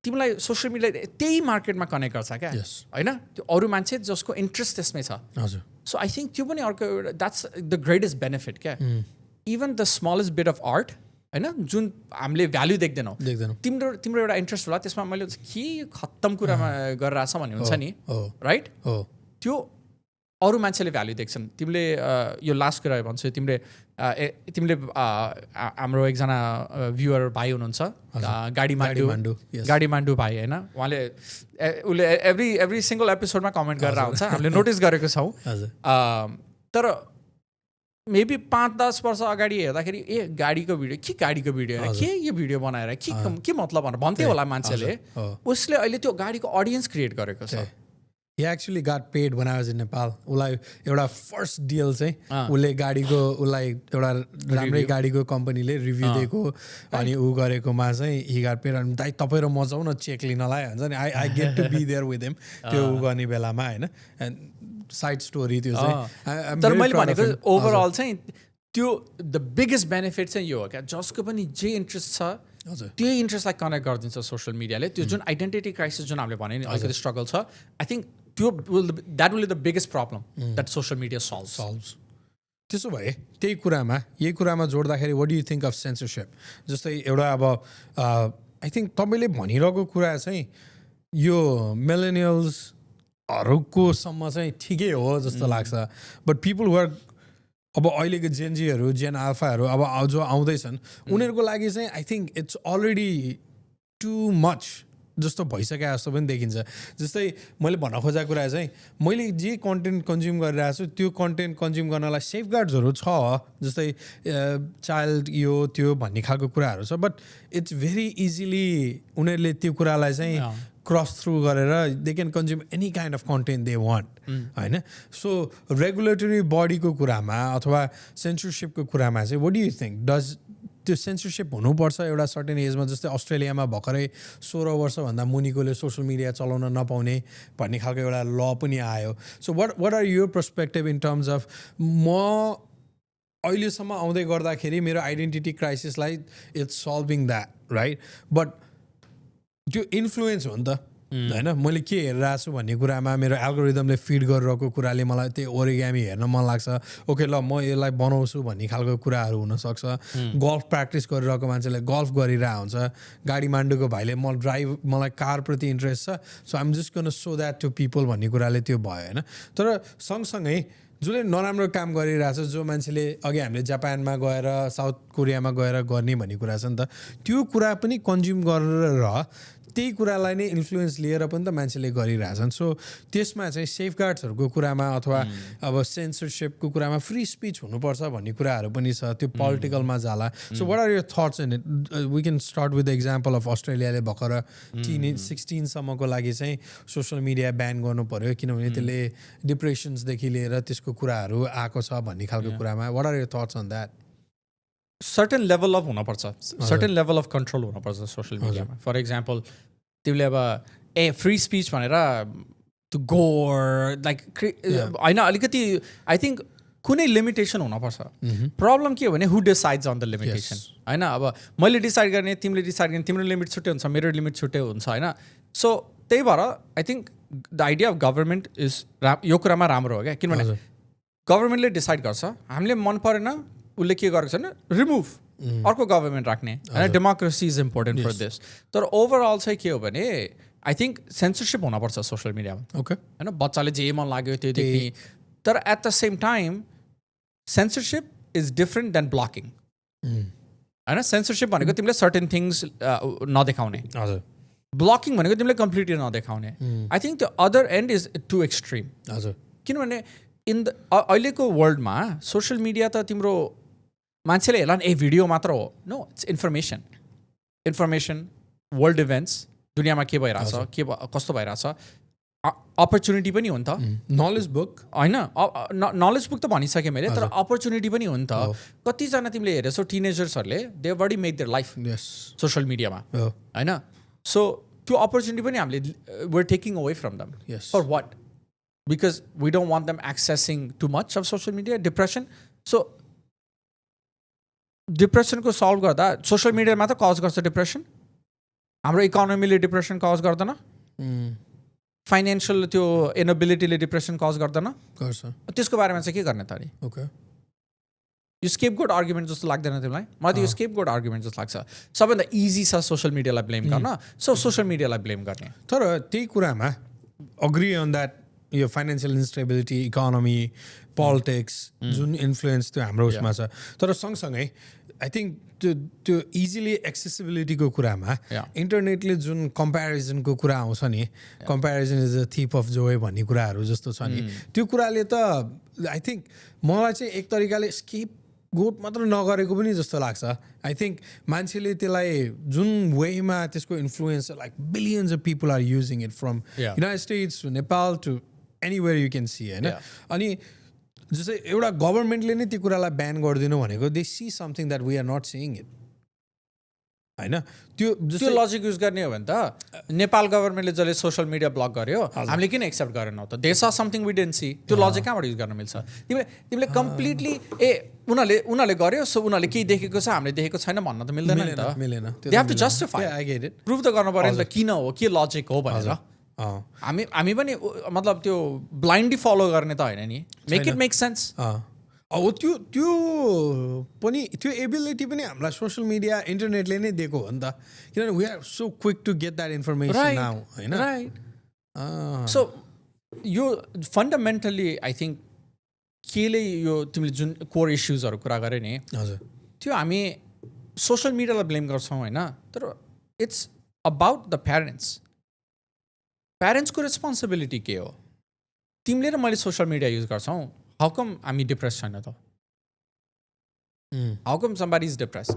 तिमीलाई सोसियल मिडियाले त्यही मार्केटमा कनेक्ट गर्छ क्या होइन त्यो अरू मान्छे जसको इन्ट्रेस्ट त्यसमै छ हजुर सो आई थिङ्क त्यो पनि अर्को द्याट्स द ग्रेटेस्ट बेनिफिट क्या even the smallest beet of art होइन जुन हामीले भ्याल्यु देख्दैनौँ तिम्रो एउटा इन्ट्रेस्ट होला त्यसमा मैले के खत्तम कुरामा गरेर आएको छ भन्ने हुन्छ नि राइट त्यो अरू मान्छेले भ्याल्यु देख्छन् तिमीले यो लास्ट कुरा भन्छु तिमीले हाम्रो एकजना भ्युवर भाइ हुनुहुन्छ गाडी मान्डु भाइ होइन उहाँले उसले एभ्री सिङ्गल एपिसोडमा कमेन्ट गरेर आउँछ हामीले नोटिस गरेको छौँ तर मेबी 5-10 वर्ष अगाडि हेर्दाखेरि गाडीको भिडियो के यो भिडियो बनाएर के मतलब भनेर भन्थ्यो होला मान्छेले उसले अहिले त्यो गाडीको अडियन्स क्रिएट गरेको छ He actually got paid when I was in Nepal. उसलाई एउटा फर्स्ट डिल चाहिँ उसले गाडीको उसलाई एउटा राम्रै गाडीको कम्पनीले रिभ्यू दिएको अनि ऊ गरेकोमा चाहिँ he got paid अनि दाइ तपाईँ र म जाउँ न चेक लिनलाई हुन्छ नि I get to be there with him त्यो ऊ गर्ने बेलामा होइन साइड स्टोरी त्यो चाहिँ तर मैले भनेको ओभरअल चाहिँ त्यो द बिगेस्ट बेनिफिट चाहिँ यो हो क्या जसको पनि जे इन्ट्रेस्ट छ त्यही इन्ट्रेस्टलाई कनेक्ट गरिदिन्छ सोसियल मिडियाले त्यो जुन आइडेन्टिटी क्राइसिस जुन हामीले भने नि अलिकति स्ट्रगल छ I think that will be the biggest problem that social media solves त्यसो भए यही कुरामा जोड्दाखेरि what do you think of censorship जस्तै एउटा अब आई थिङ्क तपाईँले भनिरहेको कुरा चाहिँ यो मिलेनियल्सहरूको सम्म चाहिँ ठिकै हो जस्तो लाग्छ बट पिपल हु आर अब अहिलेको जेनजीहरू जेन आल्फाहरू अब जो आउँदैछन् उनीहरूको लागि चाहिँ I think it's already too much जस्तो भइसक्यो जस्तो पनि देखिन्छ जस्तै मैले भन्न खोजेको कुरा चाहिँ मैले जे कन्टेन्ट कन्ज्युम गरिरहेको छु त्यो कन्टेन्ट कन्ज्युम गर्नलाई सेफगार्ड्सहरू छ जस्तै चाइल्ड यो त्यो भन्ने खालको कुराहरू छ बट इट्स भेरी इजिली उनीहरूले त्यो कुरालाई चाहिँ क्रस थ्रु गरेर they can consume any kind of content they want होइन सो रेगुलेटरी बडीको कुरामा अथवा सेन्सरसिपको कुरामा चाहिँ what do you think does त्यो सेन्सरसिप हुनुपर्छ एउटा सर्टेन एजमा जस्तै अस्ट्रेलियामा भर्खरै 16 वर्षभन्दा मुनिकोले सोसियल मिडिया चलाउन नपाउने भन्ने खालको एउटा ल पनि आयो so what are your perspective in terms of म अहिलेसम्म आउँदै गर्दाखेरि मेरो आइडेन्टिटी क्राइसिसलाई it's solving that right but त्यो इन्फ्लुएन्स हो नि त होइन मैले के हेरिरहेको छु भन्ने कुरामा मेरो एल्गोरिदमले फिड गरिरहेको कुराले मलाई त्यो ओरिगामी हेर्न मन लाग्छ ओके ल म यसलाई बनाउँछु भन्ने खालको कुराहरू हुनसक्छ गल्फ प्र्याक्टिस गरिरहेको मान्छेले गल्फ गरिरहेको हुन्छ गाडी मान्डुको भाइले मलाई कारप्रति इन्ट्रेस्ट छ so I'm just gonna show that to people भन्ने कुराले त्यो भयो होइन तर सँगसँगै जसले नराम्रो काम गरिरहेछ जो मान्छेले अघि हामीले जापानमा गएर साउथ कोरियामा गएर गर्ने भन्ने कुरा छ नि त त्यो कुरा पनि कन्ज्युम गरेर त्यही कुरालाई नै इन्फ्लुएन्स लिएर पनि त मान्छेले गरिरहेछन् सो त्यसमा चाहिँ सेफगार्ड्सहरूको कुरामा अथवा अब सेन्सरसिपको कुरामा फ्री स्पिच हुनुपर्छ भन्ने कुराहरू पनि छ त्यो पोलिटिकलमा जाला so what are your thoughts in it we can start with the example of अस्ट्रेलियाले भर्खर 16 लागि चाहिँ सोसियल मिडिया ब्यान गर्नु पर्यो किनभने त्यसले डिप्रेसन्सदेखि लिएर त्यसको कुराहरू आएको छ भन्ने खालको कुरामा what are your thoughts on that certain level of हुनपर्छ सर्टेन लेभल अफ कन्ट्रोल हुनपर्छ सोसियल मिडियामा फर इक्जाम्पल तिमीले अब फ्री स्पिच भनेर टु गोर लाइक होइन अलिकति आई थिङ्क कुनै लिमिटेसन हुनपर्छ प्रब्लम के हो भने who decides on the limitation होइन अब मैले डिसाइड गर्ने तिमीले डिसाइड गर्ने तिम्रो लिमिट छुट्टै हुन्छ मेरो लिमिट छुट्टै हुन्छ होइन सो त्यही भएर I think the idea of government is यो कुरामा राम्रो हो क्या किनभने गभर्मेन्टले डिसाइड गर्छ हामीले मन परेन उसले के गरेको छ भने रिमुभ अर्को गभर्मेन्ट राख्ने होइन democracy is important for this तर ओभरअल चाहिँ के हो भने आई थिङ्क सेन्सरसिप हुनपर्छ सोसियल मिडियामा ओके होइन बच्चाले जे मन लाग्यो त्यो देख्ने तर at the same time censorship is different than blocking होइन सेन्सरसिप भनेको तिमीले सर्टेन थिङ्स नदेखाउने हजुर ब्लकिङ भनेको तिमीले कम्प्लिटली नदेखाउने I think the other end is too extreme हजुर किनभने इन द अहिलेको वर्ल्डमा सोसियल मिडिया त तिम्रो मान्छेले हेर्ला नि भिडियो मात्र हो no it's information world events दुनियाँमा के भइरहेछ के कस्तो भइरहेछ अपर्च्युनिटी पनि हो नि त नलेज बुक होइन नलेज बुक त भनिसकेँ मैले तर अपर्च्युनिटी पनि हो नि त कतिजना तिमीले हेरेछौ टिनेजर्सहरूले they already make their life social मिडियामा होइन सो त्यो अपर्च्युनिटी पनि हामीले were taking away from them for what because we don't want them accessing too much of social media. Depression. So depression को solve गर्दा social media मा त cause गर्छ depression. हाम्रो इकोनोमीले depression cause गर्दैन. फाइनेन्शियल त्यो इनएबिलिटीले डिप्रेसन कज गर्दैन गर्छ. त्यसको बारेमा चाहिँ के गर्ने त अनि? ओके. यो स्केपगोट आर्गुमेन्ट जस्तो लाग्दैन तिमीलाई? मलाई त यो स्केपगोट आर्गुमेन्ट जस्तो लाग्छ. सबैभन्दा इजी छ सोसियल मिडियालाई ब्लेम गर्न, सो सोसियल मिडियालाई ब्लेम गर्ने. तर त्यही कुरामा अग्री अन द्याट यो फाइनेन्सियल इन्स्टेबिलिटी, इकोनोमी, पोलिटिक्स जुन इन्फ्लुएन्स त्यो हाम्रो उसमा छ. तर सँगसँगै आई थिङ्क त्यो इजिली एक्सेसिबिलिटीको कुरामा इन्टरनेटले जुन कम्पेरिजनको कुरा आउँछ नि, comparison is a thief of joy भन्ने कुराहरू जस्तो छ नि, त्यो कुराले त आई थिङ्क मलाई चाहिँ एक तरिकाले स्किप गोट मात्र नगरेको पनि जस्तो लाग्छ. आई थिङ्क मान्छेले त्यसलाई जुन वेमा त्यसको influence like billions of people are using it from United States to Nepal to anywhere you can see होइन. अनि जस्तै एउटा गभर्मेन्टले नै त्यो कुरालाई ब्यान गरिदिनु भनेको they see something that we are not seeing it होइन. त्यो लजिक युज गर्ने हो भने त नेपाल गभर्मेन्टले जसले सोसियल मिडिया ब्लक गर्यो हामीले किन एक्सेप्ट गरेनौँ त? दे सा समथिङ वी डिडन्ट सी. त्यो लजिक कहाँबाट युज गर्न मिल्छ? तिमीले कम्प्लिटली उनीहरूले गर्यो सो उनीहरूले केही देखेको छ हामीले देखेको छैन भन्न त मिल्दैन नि त. मिलेन. They have to justify. I get it. Prove त गर्नु पर्यो नि त किन हो, के लजिक हो भनेर. हामी पनि मतलब त्यो ब्लाइन्डली फलो गर्ने त होइन नि. Make it make sense. अब त्यो पनि त्यो एबिलिटी पनि हामीलाई सोसियल मिडिया इन्टरनेटले नै दिएको हो नि त. किनभने we are so quick to get that information now होइन. राइट. सो यो फन्डामेन्टली आई थिङ्क केले यो तिमीले जुन कोर इस्युजहरू कुरा गऱ्यो नि, हजुर, त्यो हामी सोसियल मिडियालाई ब्लेम गर्छौँ होइन. तर इट्स अबाउट द प्यारेन्ट्सको रेस्पोन्सिबिलिटी के हो? तिमीले र मैले सोसियल मिडिया युज गर्छौँ, हाउ कम हामी डिप्रेस छैन त? How come somebody is depress?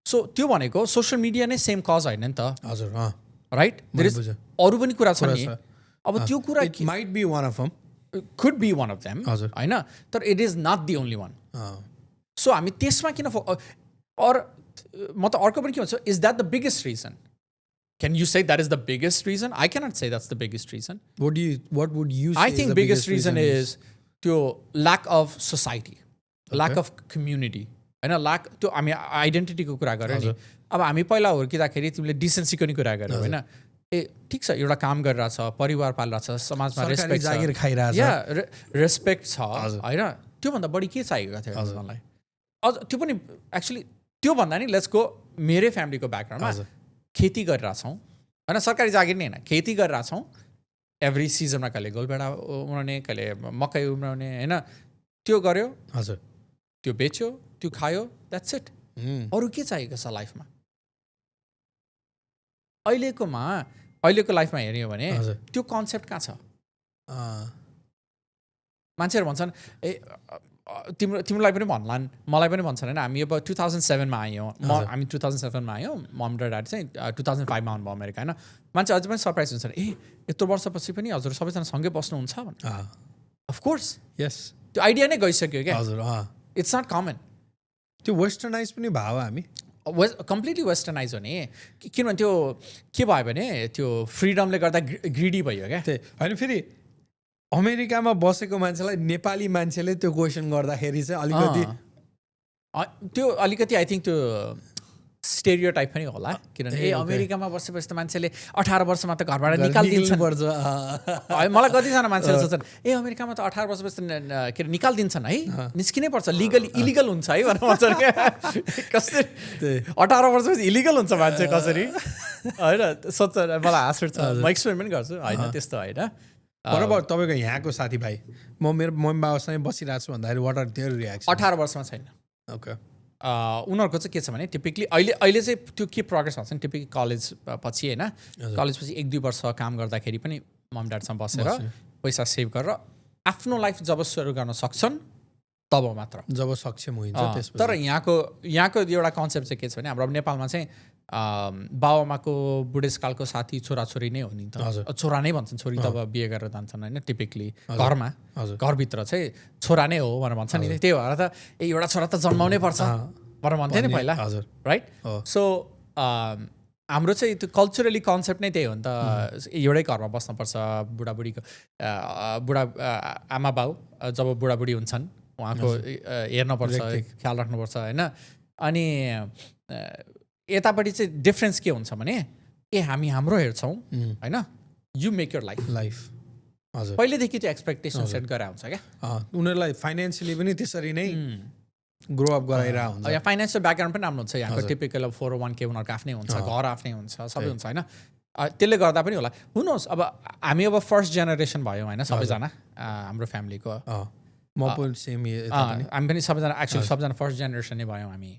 So त्यो भनेको सोसियल मिडिया नै सेम कज होइन नि त. हजुर, राइट. अरू पनि कुरा छ नि. अब त्यो कुरा might be one of them, could be one of them होइन, तर it is not the only one. So हामी त्यसमा किन or म त अर्को पनि के भन्छ, is that the biggest reason? Can you say that is the biggest reason? I cannot say that's the biggest reason. What would you say? I think biggest reason is त्यो lack of society, lack of community होइन, lack त्यो हामी आइडेन्टिटीको कुरा गऱ्यो नि. अब हामी पहिला हुर्किँदाखेरि तिमीले डिसेन्सीको नि कुरा गऱ्यौ होइन. ए ठिक छ, एउटा काम गरिरहेछ, परिवार पालिरहेछ, समाजमा रेस्पेक्ट जागिर खाइरहेछ, रेस्पेक्ट छ होइन. त्योभन्दा बढी के चाहिएको थियो मलाई? अझ त्यो पनि एक्चुली त्योभन्दा नि लेट्स गो मेरै फ्यामिलीको ब्याकग्राउन्डमा खेती गरिरहेछौँ होइन, सरकारी जागिर नै होइन, खेती गरिरहेछौँ. एभ्री सिजनमा कहिले गोलभेडा उमार्ने, कहिले मकै उमार्ने होइन. त्यो गऱ्यो, हजुर, त्यो बेच्यो, त्यो खायो, द्याट्स इट. अरू के चाहिएको छ लाइफमा? अहिलेको लाइफमा हेऱ्यो भने त्यो कन्सेप्ट कहाँ छ? मान्छेहरू भन्छन् ए तिमीलाई पनि भन्लान्, मलाई पनि भन्छन् होइन. हामी अब 2007 मा आयौँ, हामी 2007 मा आयौँ, मम र ड्याड चाहिँ 2005 मा आउनुभयो अमेरिका होइन. मान्छे अझै पनि सरप्राइज हुन्छन्, ए यत्रो वर्षपछि पनि हजुर सबैजना सँगै बस्नुहुन्छ भनेर. अफकोर्स यस, त्यो आइडिया नै गइसक्यो क्या. हजुर, इट्स नट कमन. त्यो वेस्टर्नाइज पनि भयो हामी, कम्प्लिटली वेस्टर्नाइज हो नि. किनभने त्यो के भयो भने त्यो फ्रिडमले गर्दा ग्रिडी भयो क्या. होइन, फेरि अमेरिकामा बसेको मान्छेलाई नेपाली मान्छेले त्यो क्वेसन गर्दाखेरि चाहिँ अलिकति आई थिङ्क त्यो स्टेरियोटाइप पनि होला. किनभने ए अमेरिकामा बसेपछि त मान्छेले 18 वर्षमा त घरबाट निकालिदिन्छ. मलाई कतिजना मान्छेले सोच्छन् ए अमेरिकामा त 18 वर्षपछि के अरे निकालिदिन्छन् है, निस्किनै पर्छ, इलिगल हुन्छ है भनेर भन्छन् क्या. कसरी 18 वर्षपछि इलिगल हुन्छ मान्छे कसरी होइन सोध्छ. मलाई हाँस उठ्छ. म एक्सपेरिमेन्ट गर्छु होइन, त्यस्तो होइन. तपाईँको यहाँको साथीभाइ म मेरो मम्मी बाबासँग बसिरहेको छु भन्दाखेरि वाट आर देयर रियाक्सन? 18 वर्षमा छैन. ओके. उनीहरूको चाहिँ के छ भने टिपिकली अहिले चाहिँ त्यो के प्रोग्रेस भन्छ नि, टिपिकली कलेज पछि होइन, कलेज पछि 1-2 वर्ष काम गर्दाखेरि पनि मम ड्याडसँग बसेर पैसा सेभ गरेर आफ्नो लाइफ जब सुरु गर्न सक्छन् तब मात्र, जब सक्षम हुन्छ. तर यहाँको एउटा कन्सेप्ट चाहिँ के छ भने हाम्रो नेपालमा चाहिँ बाबामाको बुढेसकालको साथी छोराछोरी नै हो नि त. छोरा नै भन्छन्, छोरी त अब बिहे गरेर जान्छन् होइन. टिपिकली घरभित्र चाहिँ छोरा नै हो भनेर भन्छ नि. त्यही भएर त एउटा छोरा त जन्माउनै पर्छ भनेर भन्थ्यो नि पहिला, राइट. सो हाम्रो चाहिँ त्यो कल्चरली कन्सेप्ट नै त्यही हो नि त एउटै घरमा बस्नुपर्छ बुढाबुढीको आमा बाउ जब बुढाबुढी हुन्छन् उहाँको हेर्नुपर्छ ख्याल राख्नुपर्छ होइन अनि यतापट्टि चाहिँ डिफ्रेन्स के हुन्छ भने हामी हाम्रो हेर्छौँ होइन यु मेक योर लाइफ हजुर पहिलेदेखि त्यो एक्सपेक्टेसन सेट गरेर हुन्छ क्या उनीहरूलाई फाइनेन्सियली पनि त्यसरी नै ग्रो अप गराइरहेको हुन्छ यहाँ फाइनेन्सियल ब्याकग्राउन्ड पनि राम्रो हुन्छ यहाँको टिपिकल 401k उनीहरूको आफ्नै हुन्छ घर आफ्नै हुन्छ सबै हुन्छ होइन त्यसले गर्दा पनि होला हुनुहोस् अब हामी अब फर्स्ट जेनेरेसन भयौँ होइन सबैजना हाम्रो फ्यामिलीको म पनि सेम हामी पनि सबैजना एक्चुअली सबैजना फर्स्ट जेनेरेसन नै भयौँ हामी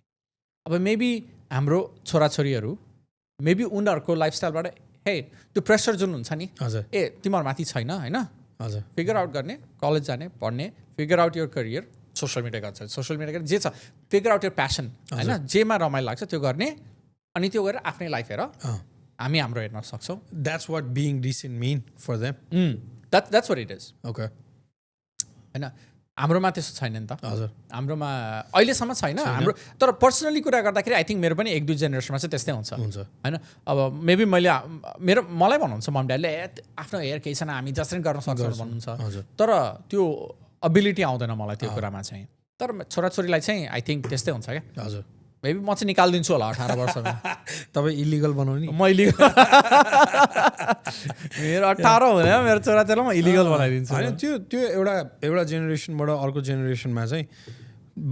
अब मेबी हाम्रो छोराछोरीहरू मेबी उनीहरूको लाइफस्टाइलबाट हे त्यो प्रेसर जुन हुन्छ नि तिमीहरूमाथि छैन होइन हजुर फिगर आउट गर्ने कलेज जाने पढ्ने figure out your career social media गर्छ सोसियल मिडिया जे छ फिगर आउट योर प्यासन होइन जेमा रमाइलो लाग्छ त्यो गर्ने अनि त्यो गरेर आफ्नै लाइफ हेर हामी हाम्रो हेर्न सक्छौँ that's what being decent mean for them that's what it is okay होइन हाम्रोमा त्यस्तो छैन नि त हजुर हाम्रोमा अहिलेसम्म छैन हाम्रो तर पर्सनली कुरा गर्दाखेरि आई थिङ्क मेरो पनि 1-2 जेनेरेसनमा चाहिँ त्यस्तै हुन्छ होइन अब मेबी मलाई भन्नुहुन्छ मम ड्याडले आफ्नो हेयर केही छैन हामी जसरी गर्न सक्छौँ भन्नुहुन्छ तर त्यो एबिलिटी आउँदैन मलाई त्यो कुरामा चाहिँ तर छोराछोरीलाई चाहिँ आई थिङ्क त्यस्तै हुन्छ क्या हजुर मेबी म चाहिँ निकालिदिन्छु होला 18 वर्षमा तपाईँ इलिगल बनाउने म इलिगल मेरो 18 हुने मेरो छोराछोरीलाई म इलिगल बनाइदिन्छु होइन त्यो एउटा जेनेरेसनबाट अर्को जेनेरेसनमा चाहिँ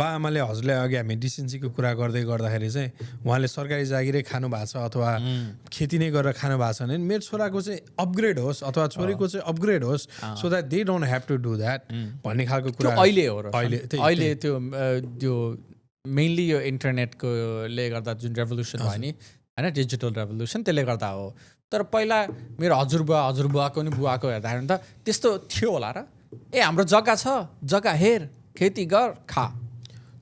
बाआमाले हजुरले अघि हामी डिसेन्सीको कुरा गर्दै गर्दाखेरि चाहिँ उहाँले सरकारी जागिरै खानु भएको छ अथवा खेती नै गरेर खानु भएको छ भने मेरो छोराको चाहिँ अपग्रेड होस् अथवा छोरीको चाहिँ अपग्रेड होस् so that they don't have to do that भन्ने खालको कुरा अहिले हो अहिले त्यो मेनली यो इन्टरनेटकोले गर्दा जुन रेभोल्युसन भयो नि होइन डिजिटल रेभोल्युसन त्यसले गर्दा हो तर पहिला मेरो हजुरबुवाको नि बुवाको हेर्दाखेरि त त्यस्तो थियो होला र हाम्रो जग्गा छ जग्गा हेर खेती गर खा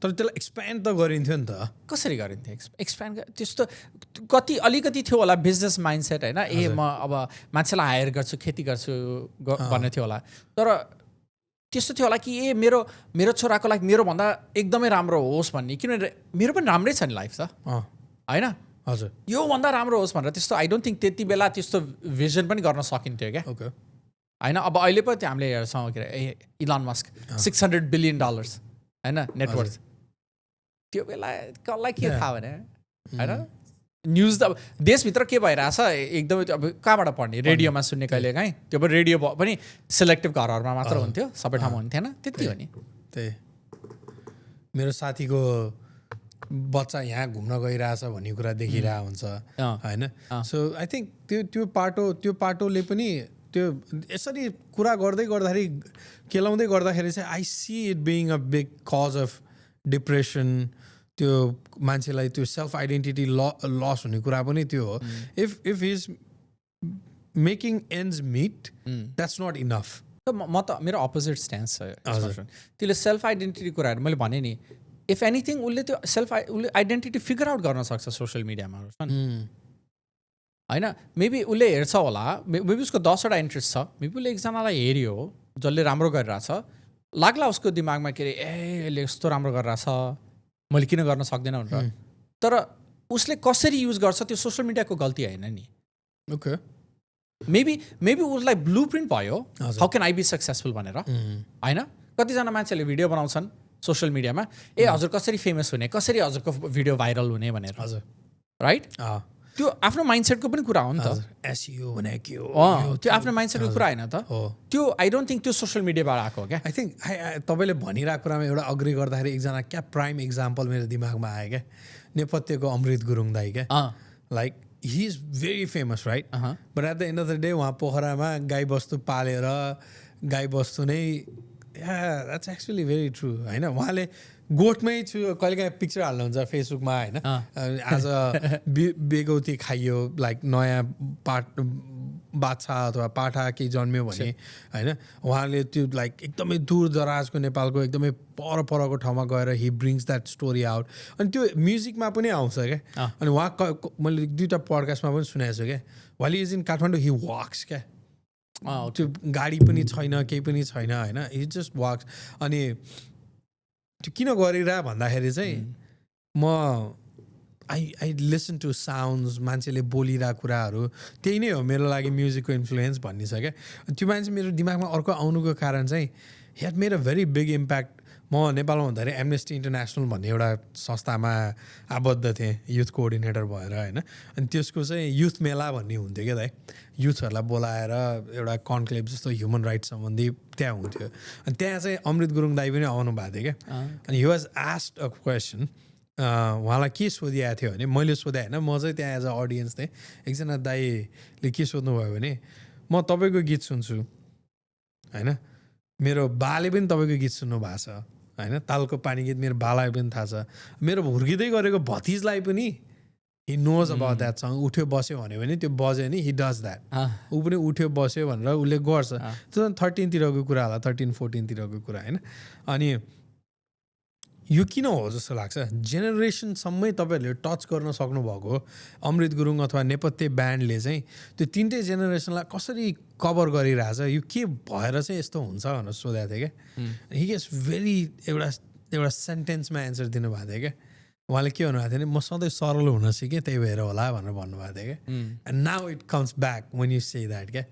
तर त्यसलाई एक्सप्यान्ड त गरिन्थ्यो नि त कसरी गरिन्थ्यो एक्सप्यान्ड त्यस्तो अलिकति थियो होला बिजनेस माइन्डसेट होइन म अब मान्छेलाई हायर गर्छु खेती गर्छु भन्ने थियो होला तर त्यस्तो थियो होला कि मेरो छोराको लागि मेरोभन्दा एकदमै राम्रो होस् भन्ने किनभने मेरो पनि राम्रै छ नि लाइफ त होइन हजुर योभन्दा राम्रो होस् भनेर त्यस्तो आई डोन्ट थिङ्क त्यति बेला त्यस्तो भिजन पनि गर्न सकिन्थ्यो क्या ओके होइन अब अहिले पो हामीले हेर्छौँ के अरे इलन मस्क $600 billion होइन नेटवर्थ त्यो बेला कसलाई के थाहा भने होइन न्युज त अब देशभित्र के भइरहेछ एकदमै त्यो अब कहाँबाट पढ्ने रेडियोमा सुन्ने कहिले काहीँ त्यो पनि रेडियो पनि सेलेक्टिभ घरहरूमा मात्र हुन्थ्यो सबै ठाउँमा हुन्थेन त्यति हो नि त्यही मेरो साथीको बच्चा यहाँ घुम्न गइरहेछ भन्ने कुरा देखिरहेको हुन्छ होइन सो आई थिङ्क त्यो पाटोले पनि त्यो यसरी कुरा गर्दाखेरि केलाउँदै गर्दाखेरि चाहिँ I see it being a big cause of depression त्यो मान्छेलाई त्यो सेल्फ आइडेन्टिटी लस हुने कुरा पनि त्यो हो if his making ends meet that's not enough म त मेरो अपोजिट स्ट्यान्स छ त्यसले सेल्फ आइडेन्टिटी कुराहरू मैले भने नि इफ एनिथिङ उसले त्यो उसले आइडेन्टिटी फिगर आउट गर्न सक्छ सोसियल मिडियामा होइन मेबी उसले हेर्छ होला मेबी उसको 10वटा इन्ट्रेस्ट छ मेबी उसले एकजनालाई हेऱ्यो जसले राम्रो गरिरहेछ लाग्ला उसको दिमागमा के अरे यसले यस्तो राम्रो गरिरहेछ मैले किन गर्न सक्दिनँ भनेर तर उसले कसरी युज गर्छ त्यो सोसियल मिडियाको गल्ती होइन नि ओके मेबी उसलाई ब्लु प्रिन्ट भयो how can I be successful भनेर होइन कतिजना मान्छेले भिडियो बनाउँछन् सोसियल मिडियामा हजुर कसरी फेमस हुने कसरी हजुरको भिडियो भाइरल हुने भनेर हजुर राइट त्यो आफ्नो माइन्डसेटको पनि कुरा हो नि त एसइओ भने के हो त्यो आफ्नो माइन्डसेटको कुरा होइन त त्यो आई डोन्ट थिङ्क त्यो सोसियल मिडियाबाट आएको हो क्या आई थिङ्क तपाईँले भनिरहेको कुरामा एउटा अग्री गर्दाखेरि एकजना क्या प्राइम इक्जाम्पल मेरो दिमागमा आयो क्या नेपथ्यको अमृत गुरुङ दाई क्या like he is very famous right but at the end of the day उहाँ पोखरामा गाईबस्तु पालेर गाईबस्तु नै द्याट्स एक्चुअली भेरी ट्रु होइन उहाँले गोठमै छु कहिलेकाहीँ पिक्चर हाल्नुहुन्छ फेसबुकमा होइन आज बेगौती खाइयो लाइक नयाँ बाछा अथवा पाठा केही जन्मियो भने होइन उहाँले त्यो लाइक एकदमै दूर दराजको नेपालको एकदमै परको ठाउँमा गएर he brings that story out अनि त्यो म्युजिकमा पनि आउँछ क्या अनि उहाँ मैले 2टा पडकास्टमा पनि सुनेको छु क्या while is in Kathmandu he wax क्या त्यो गाडी पनि छैन केही पनि छैन होइन हि जस्ट वाक्स अनि त्यो किन गरिरह भन्दाखेरि चाहिँ म आई लिसन टु साउन्ड्स, मान्छेले बोलिरहेको कुराहरू त्यही नै हो मेरो लागि म्युजिकको इन्फ्लुएन्स भन्ने छ क्या. त्यो मान्छे मेरो दिमागमा अर्को आउनुको कारण चाहिँ had made a very big impact. म नेपालमा हुँदाखेरि एमनेस्टी इन्टरनेसनल भन्ने एउटा संस्थामा आबद्ध थिएँ युथ कोअर्डिनेटर भएर होइन. अनि त्यसको चाहिँ युथ मेला भन्ने हुन्थ्यो क्या दाइ. युथहरूलाई बोलाएर एउटा कन्क्लेभ जस्तो ह्युमन राइट्स सम्बन्धी त्यहाँ हुन्थ्यो. अनि त्यहाँ चाहिँ अमृत गुरुङ दाई पनि आउनु भएको थियो क्या. अनि he was asked a question. उहाँलाई के सोधिएको थियो भने मैले सोधेँ होइन, म चाहिँ त्यहाँ एज अ अडियन्स थिएँ. एकजना दाईले के सोध्नुभयो भने म तपाईँको गीत सुन्छु होइन, मेरो बाले पनि तपाईँको गीत सुन्नु भएको छ होइन, तालको पानी गीत मेरो बालाई पनि थाहा छ, मेरो हुर्किँदै गरेको भतिजलाई पनि he knows about that song. उठ्यो बस्यो भन्यो भने त्यो बज्यो नि हि डज द्याट. ऊ पनि उठ्यो बस्यो भनेर उसले गर्छ. 2013तिरको कुरा होला, 13-14तिरको कुरा होइन. अनि यो किन हो जस्तो लाग्छ, जेनेरेसनसम्मै तपाईँहरूले टच गर्न सक्नुभएको अमृत गुरुङ अथवा नेपथ्य ब्यान्डले चाहिँ त्यो तिनटै जेनेरेसनलाई कसरी कभर गरिरहेछ, यो के भएर चाहिँ यस्तो हुन्छ भनेर सोधेको थिएँ क्या. हि गेट्स भेरी एउटा सेन्टेन्समा एन्सर दिनुभएको थियो क्या. उहाँले के भन्नुभएको थियो भने म सधैँ सरल हुन सिकेँ त्यही भएर होला भनेर भन्नुभएको थियो क्या. And now it comes back when you say that क्या.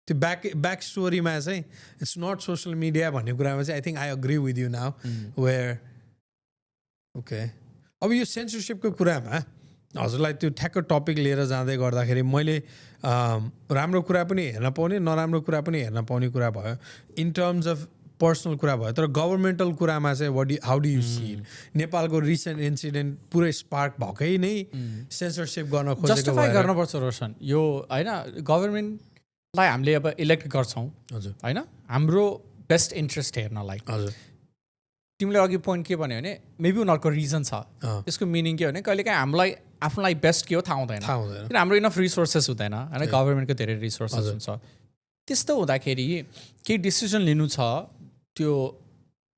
त्यो ब्याक स्टोरीमा चाहिँ इट्स नट सोसियल मिडिया भन्ने कुरामा चाहिँ I think I agree with you now where okay. अब यो सेन्सरसिपको कुरामा हजुरलाई त्यो ठ्याक्क टपिक लिएर जाँदै गर्दाखेरि मैले राम्रो कुरा पनि हेर्न पाउने नराम्रो कुरा पनि हेर्न पाउने कुरा भयो. इन टर्म्स अफ पर्सनल कुरा भयो. तर गभर्मेन्टल कुरामा चाहिँ how do you see it? नेपालको रिसेन्ट इन्सिडेन्ट पुरै स्पार्क भएकै नै सेन्सरसिप गर्न खोजेको जस्टिफाई गर्नुपर्छ रोशन. यो होइन गभर्मेन्टलाई हामीले अब इलेक्ट गर्छौँ होइन हाम्रो बेस्ट इन्ट्रेस्ट हेर्नलाई. हजुर तिमीले अघि पोइन्ट के भन्यो भने मेबी उनीहरूको रिजन छ. त्यसको मिनिङ के हो भने कहिलेकाहीँ हामीलाई आफ्नोलाई बेस्ट के हो थाहा हुँदैन. किन हाम्रो इनफ रिसोर्सेस हुँदैन होइन, गभर्मेन्टको धेरै रिसोर्सेस हुन्छ. त्यस्तो हुँदाखेरि केही डिसिजन लिनु छ त्यो